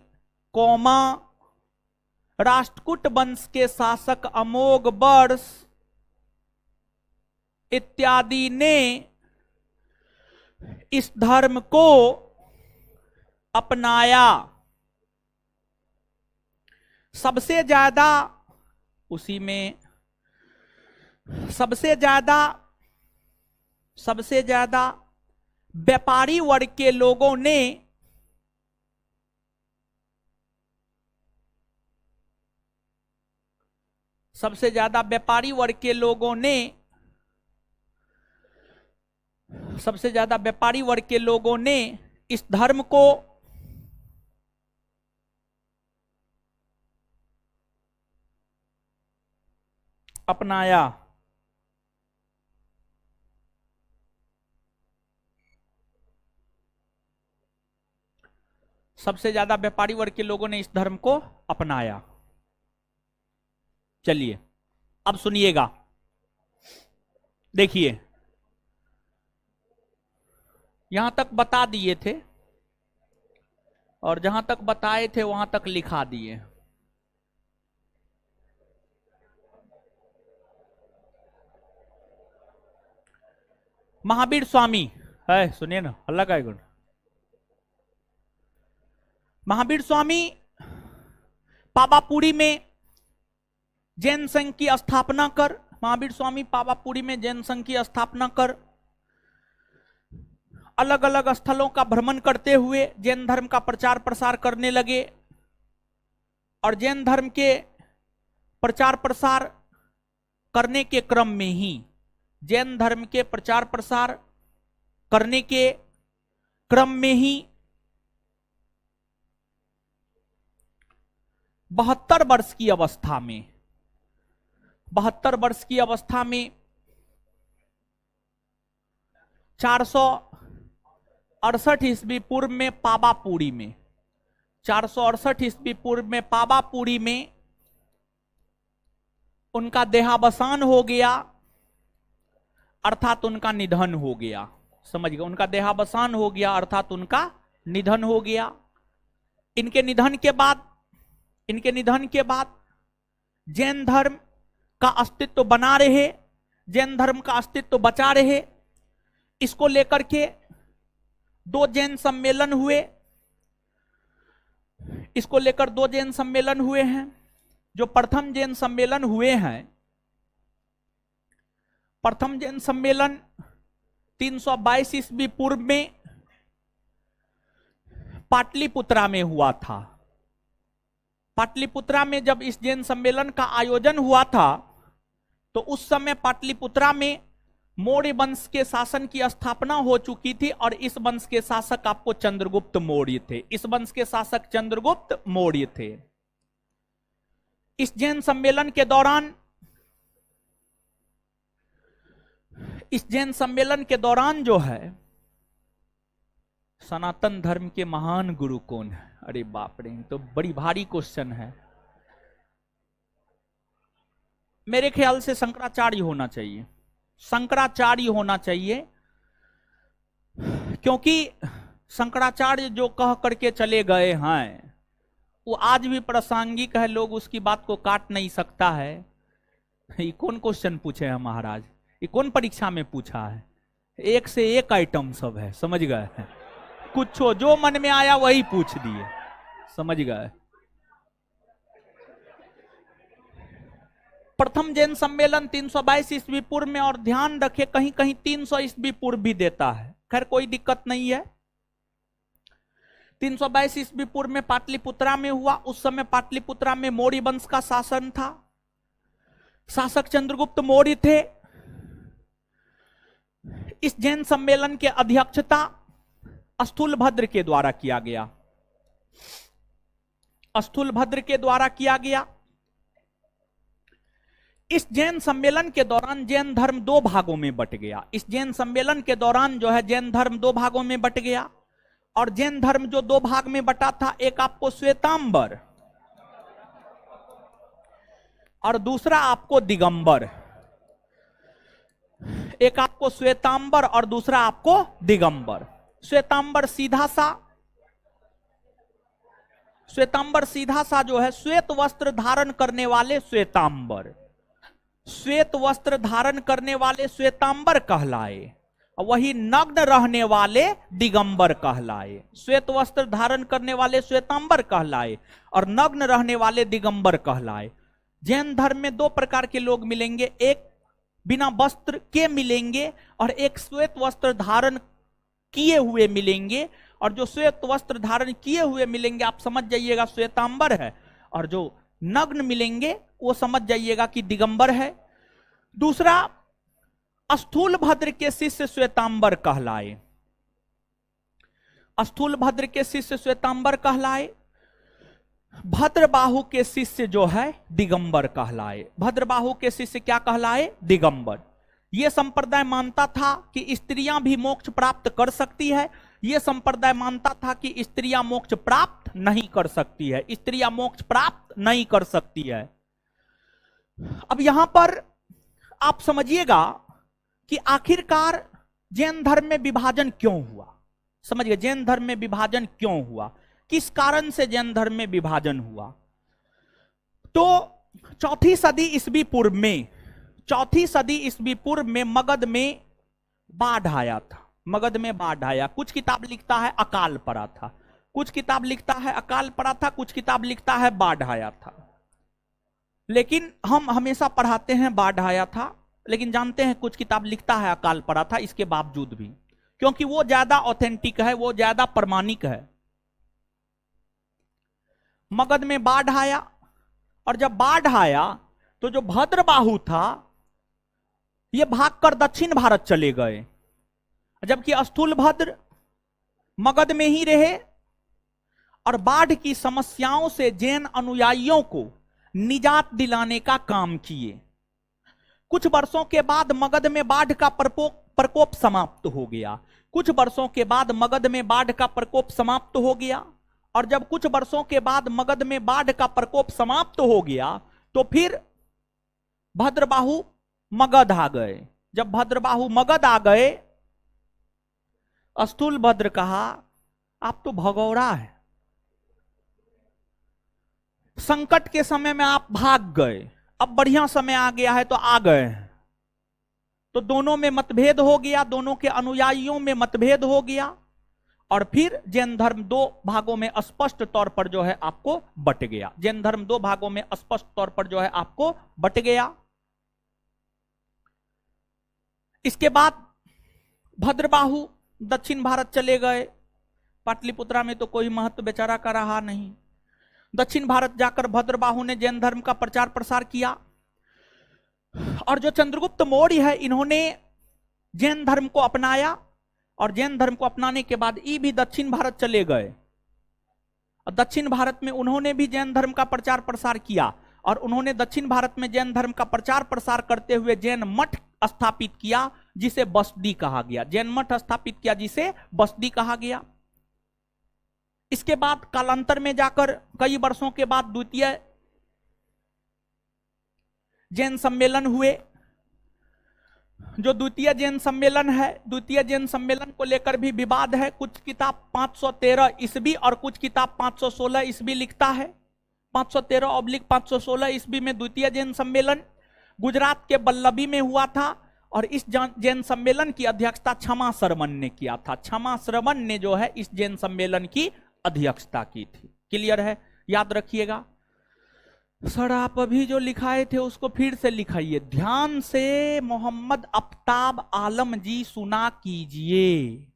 राष्ट्रकूट वंश के शासक अमोघ वर्ष इत्यादि ने इस धर्म को अपनाया। सबसे ज्यादा उसी में सबसे ज्यादा व्यापारी वर्ग के लोगों ने सबसे ज्यादा व्यापारी वर्ग के लोगों ने सबसे ज्यादा व्यापारी वर्ग के लोगों ने इस धर्म को अपनाया। सबसे ज्यादा व्यापारी वर्ग के लोगों ने इस धर्म को अपनाया। चलिए अब सुनिएगा, देखिए यहां तक बता दिए थे और जहां तक बताए थे वहां तक लिखा दिए। महावीर स्वामी है, सुनिए ना, अल्लाह का गुण। महावीर स्वामी पावापुरी में जैन संघ की स्थापना कर महावीर स्वामी पावापुरी में जैन संघ की स्थापना कर अलग अलग स्थलों का भ्रमण करते हुए जैन धर्म का प्रचार प्रसार करने लगे। और जैन धर्म के प्रचार प्रसार करने के क्रम में ही जैन धर्म के प्रचार प्रसार करने के क्रम में ही 72 वर्ष की अवस्था में 468 ईस्वी पूर्व में पावापुरी में 468 ईस्वी पूर्व में पावापुरी में उनका देहावसान हो गया, अर्थात उनका निधन हो गया। समझ गए, उनका देहावसान हो गया अर्थात उनका निधन हो गया। इनके निधन के बाद जैन धर्म का अस्तित्व बना रहे, जैन धर्म का अस्तित्व बचा रहे, इसको लेकर के 2 जैन सम्मेलन हुए। इसको लेकर 2 जैन सम्मेलन हुए हैं। जो प्रथम जैन सम्मेलन हुए हैं, प्रथम जैन सम्मेलन 322 ईस्वी पूर्व में पाटलिपुत्रा में हुआ था। पाटलिपुत्रा में जब इस जैन सम्मेलन का आयोजन हुआ था तो उस समय पाटलिपुत्रा में मौर्य वंश के शासन की स्थापना हो चुकी थी और इस वंश के शासक आपको चंद्रगुप्त मौर्य थे। इस वंश के शासक चंद्रगुप्त मौर्य थे। इस जैन सम्मेलन के दौरान जो है सनातन धर्म के महान गुरु कौन है? अरे बाप रे, तो बड़ी भारी क्वेश्चन है। मेरे ख्याल से शंकराचार्य होना चाहिए, शंकराचार्य होना चाहिए, क्योंकि शंकराचार्य जो कह करके चले गए हैं वो आज भी प्रासंगिक है, लोग उसकी बात को काट नहीं सकता है। ये कौन क्वेश्चन पूछे हैं महाराज? ये कौन परीक्षा में पूछा है? एक से एक आइटम सब है, समझ गए? कुछ जो मन में आया वही पूछ दिए, समझ गए? प्रथम जैन सम्मेलन 322 ईस्वी पूर्व में, और ध्यान रखे कहीं कहीं 300 ईस्वी पूर्व भी देता है, खैर कोई दिक्कत नहीं है। 322 ईस्वी पूर्व में पाटलिपुत्रा में हुआ। उस समय पाटलिपुत्रा में मौर्य वंश का शासन था, शासक चंद्रगुप्त मौर्य थे। इस जैन सम्मेलन के अध्यक्षता स्थूलभद्र के द्वारा किया गया, स्थूलभद्र के द्वारा किया गया। इस जैन सम्मेलन के दौरान जैन धर्म 2 भागों में बट गया। इस जैन सम्मेलन के दौरान जो है जैन धर्म 2 भागों में बट गया। और जैन धर्म जो 2 भाग में बटा था, एक आपको श्वेतांबर और दूसरा आपको दिगंबर। एक आपको श्वेतांबर और दूसरा आपको दिगंबर। श्वेतांबर सीधा सा श्वेतांबर सीधा सा जो है, श्वेत वस्त्र धारण करने वाले श्वेतांबर, श्वेत वस्त्र धारण करने वाले श्वेतांबर कहलाए, वही नग्न रहने वाले दिगंबर कहलाए। श्वेत वस्त्र धारण करने वाले श्वेतांबर कहलाए और नग्न रहने वाले दिगंबर कहलाए। जैन धर्म में दो प्रकार के लोग मिलेंगे, एक बिना वस्त्र के मिलेंगे और एक श्वेत वस्त्र धारण किए हुए मिलेंगे। और जो श्वेत वस्त्र धारण किए हुए मिलेंगे आप समझ जाइएगा श्वेतांबर है, और जो नग्न मिलेंगे वो समझ जाइएगा कि दिगंबर है। दूसरा, स्थूल भद्र के शिष्य श्वेतांबर कहलाए, स्थूल भद्र के शिष्य श्वेतांबर कहलाए, भद्रबाहु के शिष्य जो है दिगंबर कहलाए। भद्रबाहु के शिष्य क्या कहलाए? दिगंबर। यह संप्रदाय मानता था कि स्त्रियां भी मोक्ष प्राप्त कर सकती है, यह संप्रदाय मानता था कि स्त्रियां मोक्ष प्राप्त नहीं कर सकती है, स्त्रियां मोक्ष प्राप्त नहीं कर सकती है। अब यहां पर आप समझिएगा कि आखिरकार जैन धर्म में विभाजन क्यों हुआ। समझिए जैन धर्म में विभाजन क्यों हुआ, किस कारण से जैन धर्म में विभाजन हुआ। तो चौथी सदी ईस्वी पूर्व में, चौथी सदी ईस्वी पूर्व में मगध में बाढ़ आया था। मगध में बाढ़ आया, कुछ किताब लिखता है अकाल पड़ा था, कुछ किताब लिखता है अकाल पड़ा था, कुछ किताब लिखता है बाढ़ आया था। लेकिन हम हमेशा पढ़ाते हैं बाढ़ आया था, लेकिन जानते हैं कुछ किताब लिखता है अकाल पड़ा था, इसके बावजूद भी, क्योंकि वो ज्यादा ऑथेंटिक है, वो ज्यादा प्रमाणिक है। मगध में बाढ़ आया, और जब बाढ़ आया तो जो भद्रबाहु था ये भागकर दक्षिण भारत चले गए, जबकि स्थूल भद्र मगध में ही रहे और बाढ़ की समस्याओं से जैन अनुयायियों को निजात दिलाने का काम किए। कुछ वर्षों के बाद मगध में बाढ़ का प्रकोप समाप्त हो गया, कुछ वर्षों के बाद मगध में बाढ़ का प्रकोप समाप्त हो गया, और जब कुछ वर्षों के बाद मगध में बाढ़ का प्रकोप समाप्त हो गया तो फिर भद्रबाहु मगध आ गए। जब भद्रबाहु मगध आ गए, स्थूल भद्र कहा आप तो भगौड़ा है, संकट के समय में आप भाग गए, अब बढ़िया समय आ गया है तो आ गए हैं। तो दोनों में मतभेद हो गया, दोनों के अनुयायियों में मतभेद हो गया, और फिर जैन धर्म दो भागों में स्पष्ट तौर पर जो है आपको बट गया। जैन धर्म दो भागों में स्पष्ट तौर पर जो है आपको बट गया। इसके बाद भद्रबाहु दक्षिण भारत चले गए, पाटलिपुत्रा में तो कोई महत्व बेचारा का रहा नहीं। दक्षिण भारत जाकर भद्रबाहु ने जैन धर्म का प्रचार प्रसार किया, और जो चंद्रगुप्त मौर्य है इन्होंने जैन धर्म को अपनाया, और जैन धर्म को अपनाने के बाद ये भी दक्षिण भारत चले गए, और दक्षिण भारत में उन्होंने भी जैन धर्म का प्रचार प्रसार किया, और उन्होंने दक्षिण भारत में जैन धर्म का प्रचार प्रसार करते हुए जैन मठ स्थापित किया जिसे बसदी कहा गया, जैन मठ स्थापित किया जिसे बसदी कहा गया। इसके बाद कालांतर में जाकर कई वर्षों के बाद द्वितीय जैन सम्मेलन हुए। जो द्वितीय जैन सम्मेलन है, द्वितीय जैन सम्मेलन को लेकर भी विवाद है। कुछ किताब 513 ईस्वी और कुछ किताब 516 ईस्वी लिखता है। 513/516 ईस्वी में द्वितीय जैन सम्मेलन गुजरात के बल्लभी में हुआ था, और इस जैन सम्मेलन की अध्यक्षता क्षमा श्रवण ने किया था। क्षमा श्रवण ने जो है इस जैन सम्मेलन की अध्यक्षता की थी। क्लियर है, याद रखिएगा। सर आप अभी जो लिखाए थे उसको फिर से लिखाइए ध्यान से। मोहम्मद आफ्ताब आलम जी सुना कीजिए,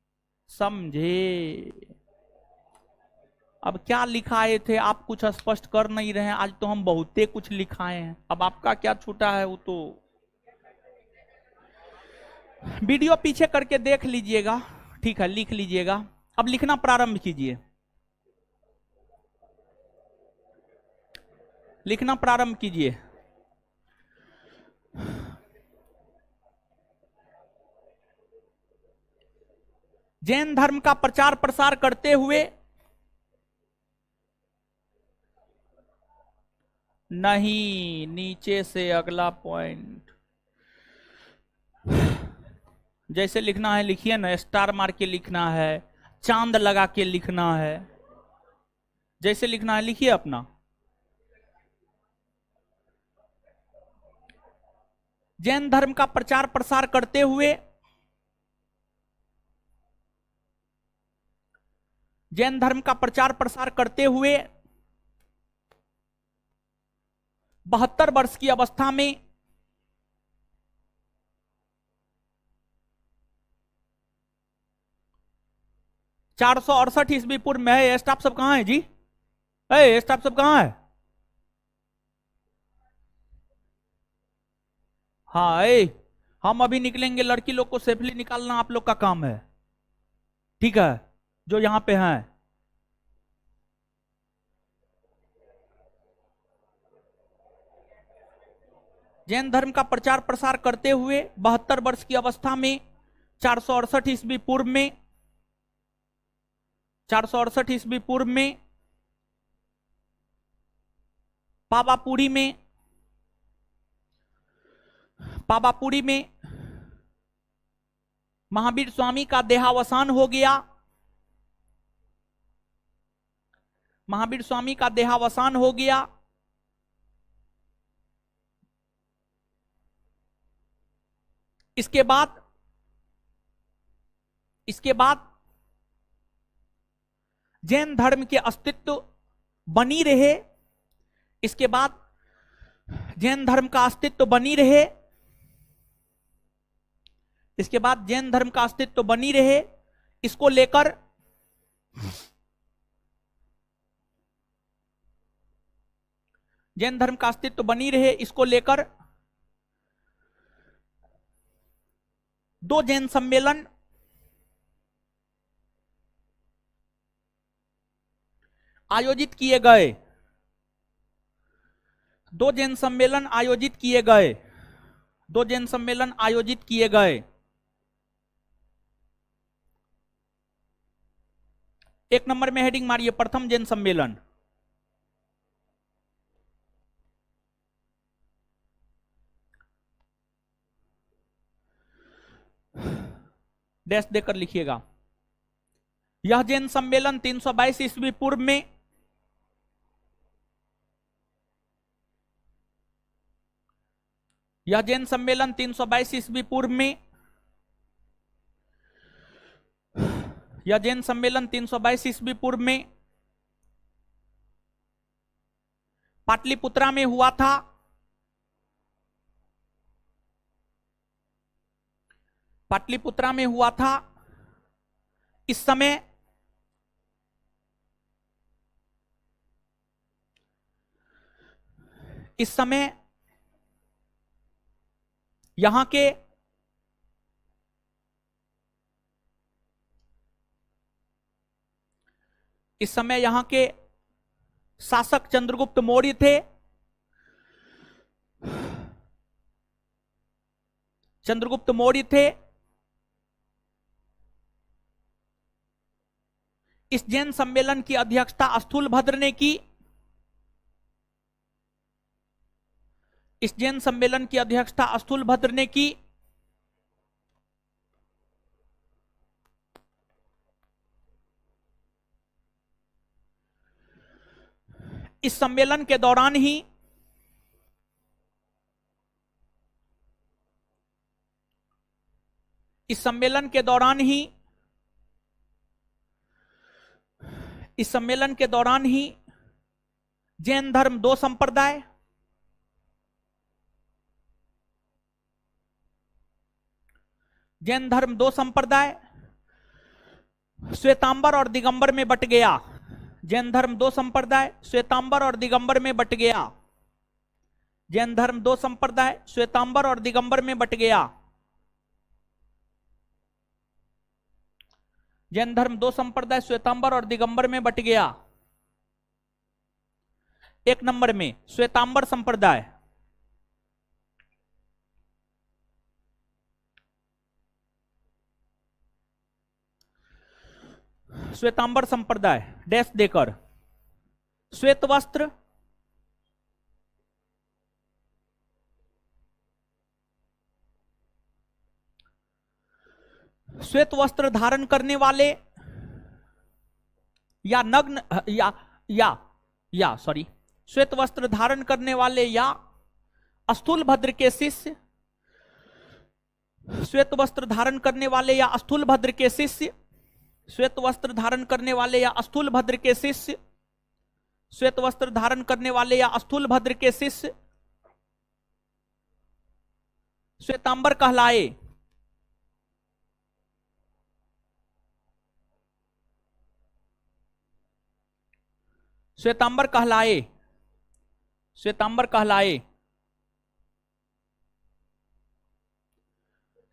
समझे। अब क्या लिखाए थे आप कुछ स्पष्ट कर नहीं रहे हैं, आज तो हम बहुते कुछ लिखाए हैं, अब आपका क्या छूटा है वो तो वीडियो पीछे करके देख लीजिएगा। ठीक है, लिख लीजिएगा। अब लिखना प्रारंभ कीजिए, लिखना प्रारंभ कीजिए। जैन धर्म का प्रचार प्रसार करते हुए नहीं, नीचे से अगला पॉइंट जैसे लिखना है लिखिए ना, स्टार मार के लिखना है, चांद लगा के लिखना है। जैसे लिखना है लिखिए अपना। जैन धर्म का प्रचार प्रसार करते हुए, जैन धर्म का प्रचार प्रसार करते हुए 72 वर्ष की अवस्था में 468 ईस्वी पूर्व में है। स्टाफ सब कहां है जी? स्टाफ सब कहां है? हाँ हम अभी निकलेंगे, लड़की लोग को सेफली निकालना आप लोग का काम है, ठीक है? जो यहां पे हैं, जैन धर्म का प्रचार प्रसार करते हुए 72 वर्ष की अवस्था में 468 ईस्वी पूर्व में 468 ईस्वी पूर्व में पावापुरी में महावीर स्वामी का देहावसान हो गया। महावीर स्वामी का देहावसान हो गया। इसके बाद जैन धर्म के अस्तित्व बनी रहे। इसके बाद जैन धर्म का अस्तित्व बनी रहे। इसके बाद जैन धर्म का अस्तित्व बनी रहे, इसको लेकर जैन धर्म का अस्तित्व बनी रहे, इसको लेकर 2 जैन सम्मेलन आयोजित किए गए। 2 जैन सम्मेलन आयोजित किए गए। 2 जैन सम्मेलन आयोजित किए गए। एक नंबर में हेडिंग मारिए, प्रथम जैन सम्मेलन। डैश देकर लिखिएगा। यह जैन सम्मेलन 322 ईस्वी पूर्व में यह जैन सम्मेलन 322 ईस्वी पूर्व में यह जैन सम्मेलन 322 ईस्वी पूर्व में पाटलिपुत्रा में हुआ था। पाटलिपुत्रा में हुआ था। इस समय यहां के शासक चंद्रगुप्त मौर्य थे। चंद्रगुप्त मौर्य थे। इस जैन सम्मेलन की अध्यक्षता स्थूलभद्र ने की। इस जैन सम्मेलन की अध्यक्षता स्थूलभद्र ने की। इस सम्मेलन के दौरान ही इस सम्मेलन के दौरान ही जैन धर्म 2 संप्रदाय श्वेतांबर और दिगंबर में बट गया। जैन धर्म 2 संप्रदाय श्वेतांबर और दिगंबर में बट गया। जैन धर्म 2 संप्रदाय श्वेतांबर और दिगंबर में बट गया। जैन धर्म 2 संप्रदाय श्वेतांबर और दिगंबर में बट गया। एक नंबर में श्वेतांबर संप्रदाय। श्वेतांबर संप्रदाय डैश देकर श्वेत वस्त्र धारण करने वाले या नग्न या या सॉरी, श्वेत वस्त्र धारण करने वाले या स्थूल भद्र के शिष्य, श्वेत वस्त्र धारण करने वाले या स्थूल भद्र के शिष्य, श्वेत वस्त्र धारण करने वाले या स्थूल भद्र के शिष्य, श्वेत वस्त्र धारण करने वाले या स्थूल भद्र के शिष्य श्वेतांबर कहलाए। श्वेतांबर कहलाए, श्वेतांबर कहलाए।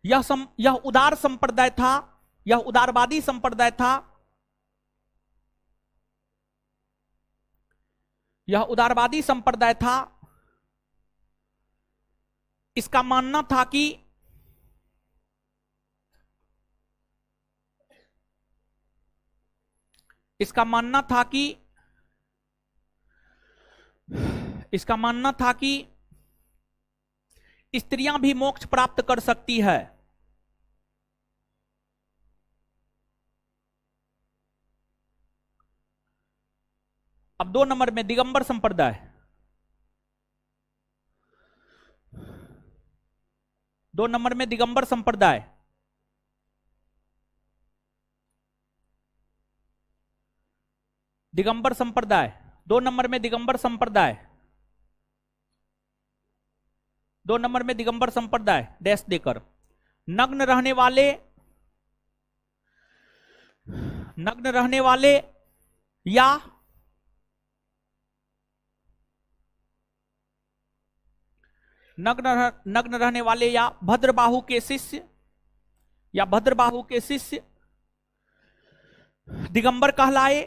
यह उदार संप्रदाय था, यह उदारवादी संप्रदाय था, यह उदारवादी संप्रदाय था। इसका मानना था कि इसका मानना था कि इसका मानना था कि स्त्रियां भी मोक्ष प्राप्त कर सकती है। अब 2 नंबर में दिगंबर संप्रदाय, 2 नंबर में दिगंबर संप्रदाय। दिगंबर संप्रदाय 2 नंबर में दिगंबर संप्रदाय, 2 नंबर में दिगंबर संप्रदाय डैश देकर। नग्न रहने वाले, नग्न रहने वाले या नग्न रहने वाले या भद्रबाहु के शिष्य, या भद्रबाहु के शिष्य दिगंबर कहलाए।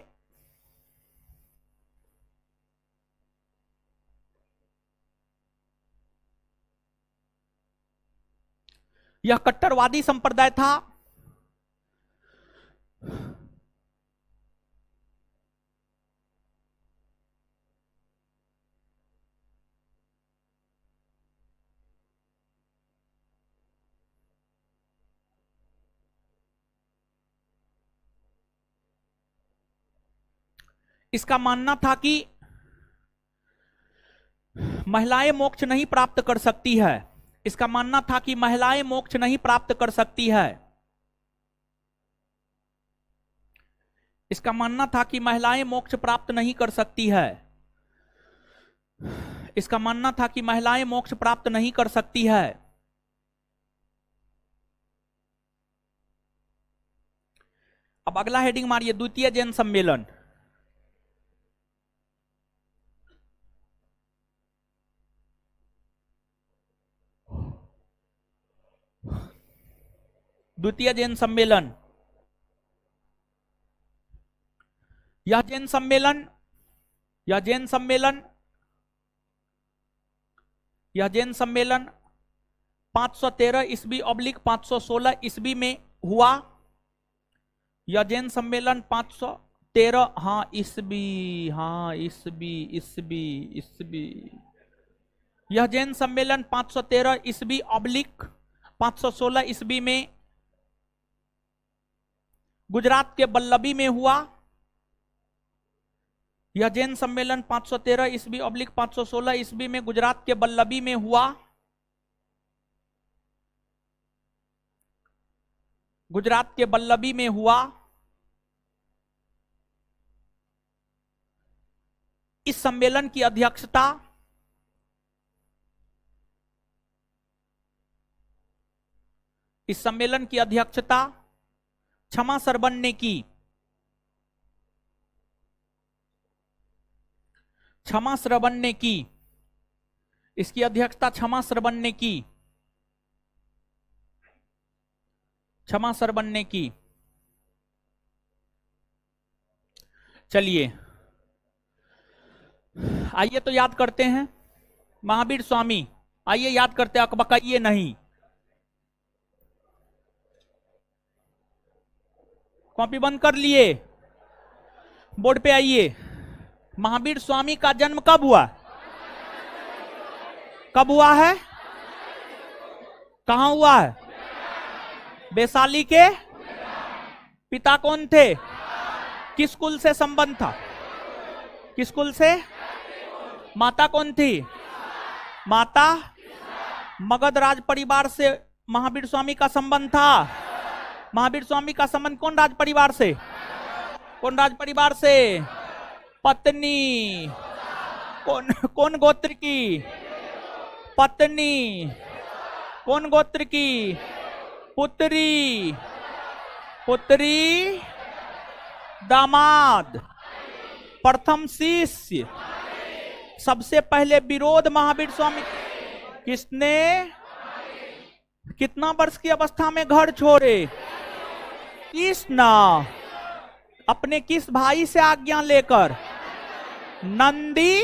यह कट्टरवादी संप्रदाय था। इसका मानना था कि महिलाएं मोक्ष नहीं प्राप्त कर सकती है। इसका मानना था कि महिलाएं मोक्ष नहीं प्राप्त कर सकती है। इसका मानना था कि महिलाएं मोक्ष प्राप्त नहीं कर सकती है। इसका मानना था कि महिलाएं मोक्ष प्राप्त नहीं कर सकती है। अब अगला हेडिंग मारिए, द्वितीय जैन सम्मेलन। द्वितीय जैन सम्मेलन। यह जैन सम्मेलन, यह जैन सम्मेलन, यह जैन सम्मेलन 513 ईस्वी ऑब्लिक 516 ईस्वी में हुआ। यह जैन सम्मेलन 513 ईस्वी, ईस्वी। यह जैन सम्मेलन 513 ईस्वी ऑब्लिक 516 ईस्वी में गुजरात के बल्लभी में हुआ। यह जैन सम्मेलन 513 ईस्वी ऑब्लिक 516 ईस्वी में गुजरात के बल्लभी में हुआ। गुजरात के बल्लभी में हुआ। इस सम्मेलन की अध्यक्षता क्षमा सरबन ने की। क्षमा सरबन ने की। इसकी अध्यक्षता क्षमा सरबन ने की। क्षमा सरबन ने की। चलिए आइए तो याद करते हैं। महावीर स्वामी, आइए याद करते हैं, अकबकाइए नहीं। कॉपी बंद कर लिए, बोर्ड पे आइए। महावीर स्वामी का जन्म कब हुआ? कब हुआ है? कहां हुआ है? वैशाली के। पिता कौन थे? किस कुल से संबंध था? किस कुल से? माता कौन थी? माता मगध राज परिवार से महावीर स्वामी का संबंध था। महावीर स्वामी का संबंध कौन राज परिवार से? कौन राज परिवार से? पत्नी। कौन गोत्र की? पत्नी। कौन गोत्र की? पुत्री। पुत्री दामाद। प्रथम शिष्य। सबसे पहले विरोध महावीर स्वामी किसने? कितना वर्ष की अवस्था में घर छोड़े? कृष्ण। अपने किस भाई से आज्ञा लेकर? नंदी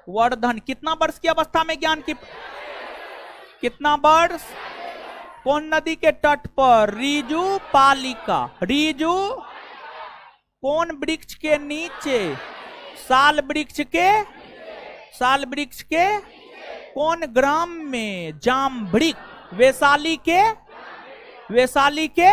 वर्धन। कितना वर्ष की अवस्था में ज्ञान की? कितना वर्ष? कौन नदी के तट पर? रीजु पालिका। रीजु कौन वृक्ष के नीचे? साल वृक्ष के। साल वृक्ष के कौन ग्राम में? जाम्भृक। वैशाली के। वैशाली के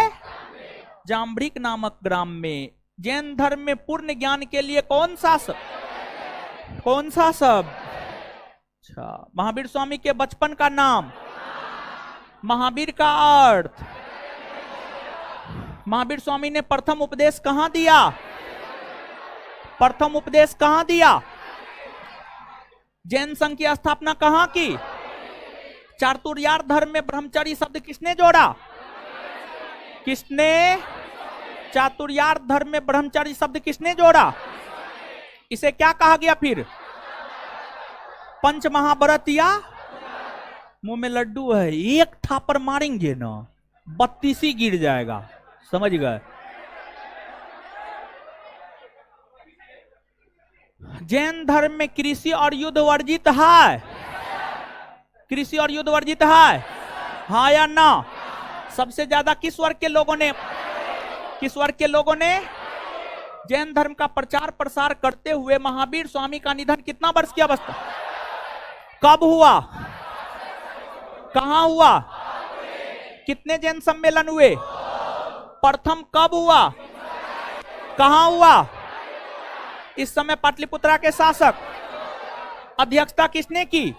जाम्भृक नामक ग्राम में। जैन धर्म में पूर्ण ज्ञान के लिए कौन सा शब्द? कौन सा शब्द? अच्छा, महावीर स्वामी के बचपन का नाम? महावीर का अर्थ? महावीर स्वामी ने प्रथम उपदेश कहां दिया? प्रथम उपदेश कहां दिया? जैन संघ की स्थापना कहां की? चातुर्यार्थ धर्म में ब्रह्मचर्य शब्द किसने जोड़ा? किसने? चातुर्यार्थ धर्म में ब्रह्मचर्य शब्द किसने जोड़ा? इसे क्या कहा गया फिर? पंच महाव्रत या? मुंह में लड्डू है, एक थापर मारेंगे ना 32 ही गिर जाएगा। समझ गए? जैन धर्म में कृषि और युद्ध वर्जित है। कृषि और युद्ध वर्जित है, हाँ या ना? सबसे ज्यादा किस वर्ग के लोगों ने? किस वर्ग के लोगों ने? जैन धर्म का प्रचार प्रसार करते हुए महावीर स्वामी का निधन कितना वर्ष की अवस्था? कब हुआ? कहां हुआ? कितने जैन सम्मेलन हुए? प्रथम कब हुआ? कहां हुआ? इस समय पाटलिपुत्रा के शासक। अध्यक्षता किसने की?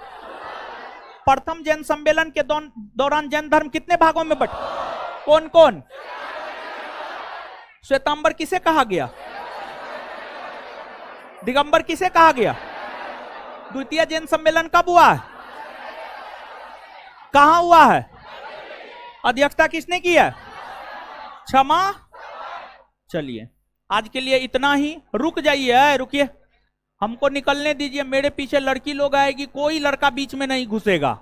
प्रथम जैन सम्मेलन के दौरान जैन धर्म कितने भागों में बंटा? कौन कौन? श्वेतांबर किसे कहा गया? दिगंबर किसे कहा गया? द्वितीय जैन सम्मेलन कब हुआ है? कहां हुआ है? अध्यक्षता किसने की है? क्षमा। चलिए, आज के लिए इतना ही। रुक जाइए, रुकिए, हमको निकलने दीजिए। मेरे पीछे लड़की लोग आएगी, कोई लड़का बीच में नहीं घुसेगा।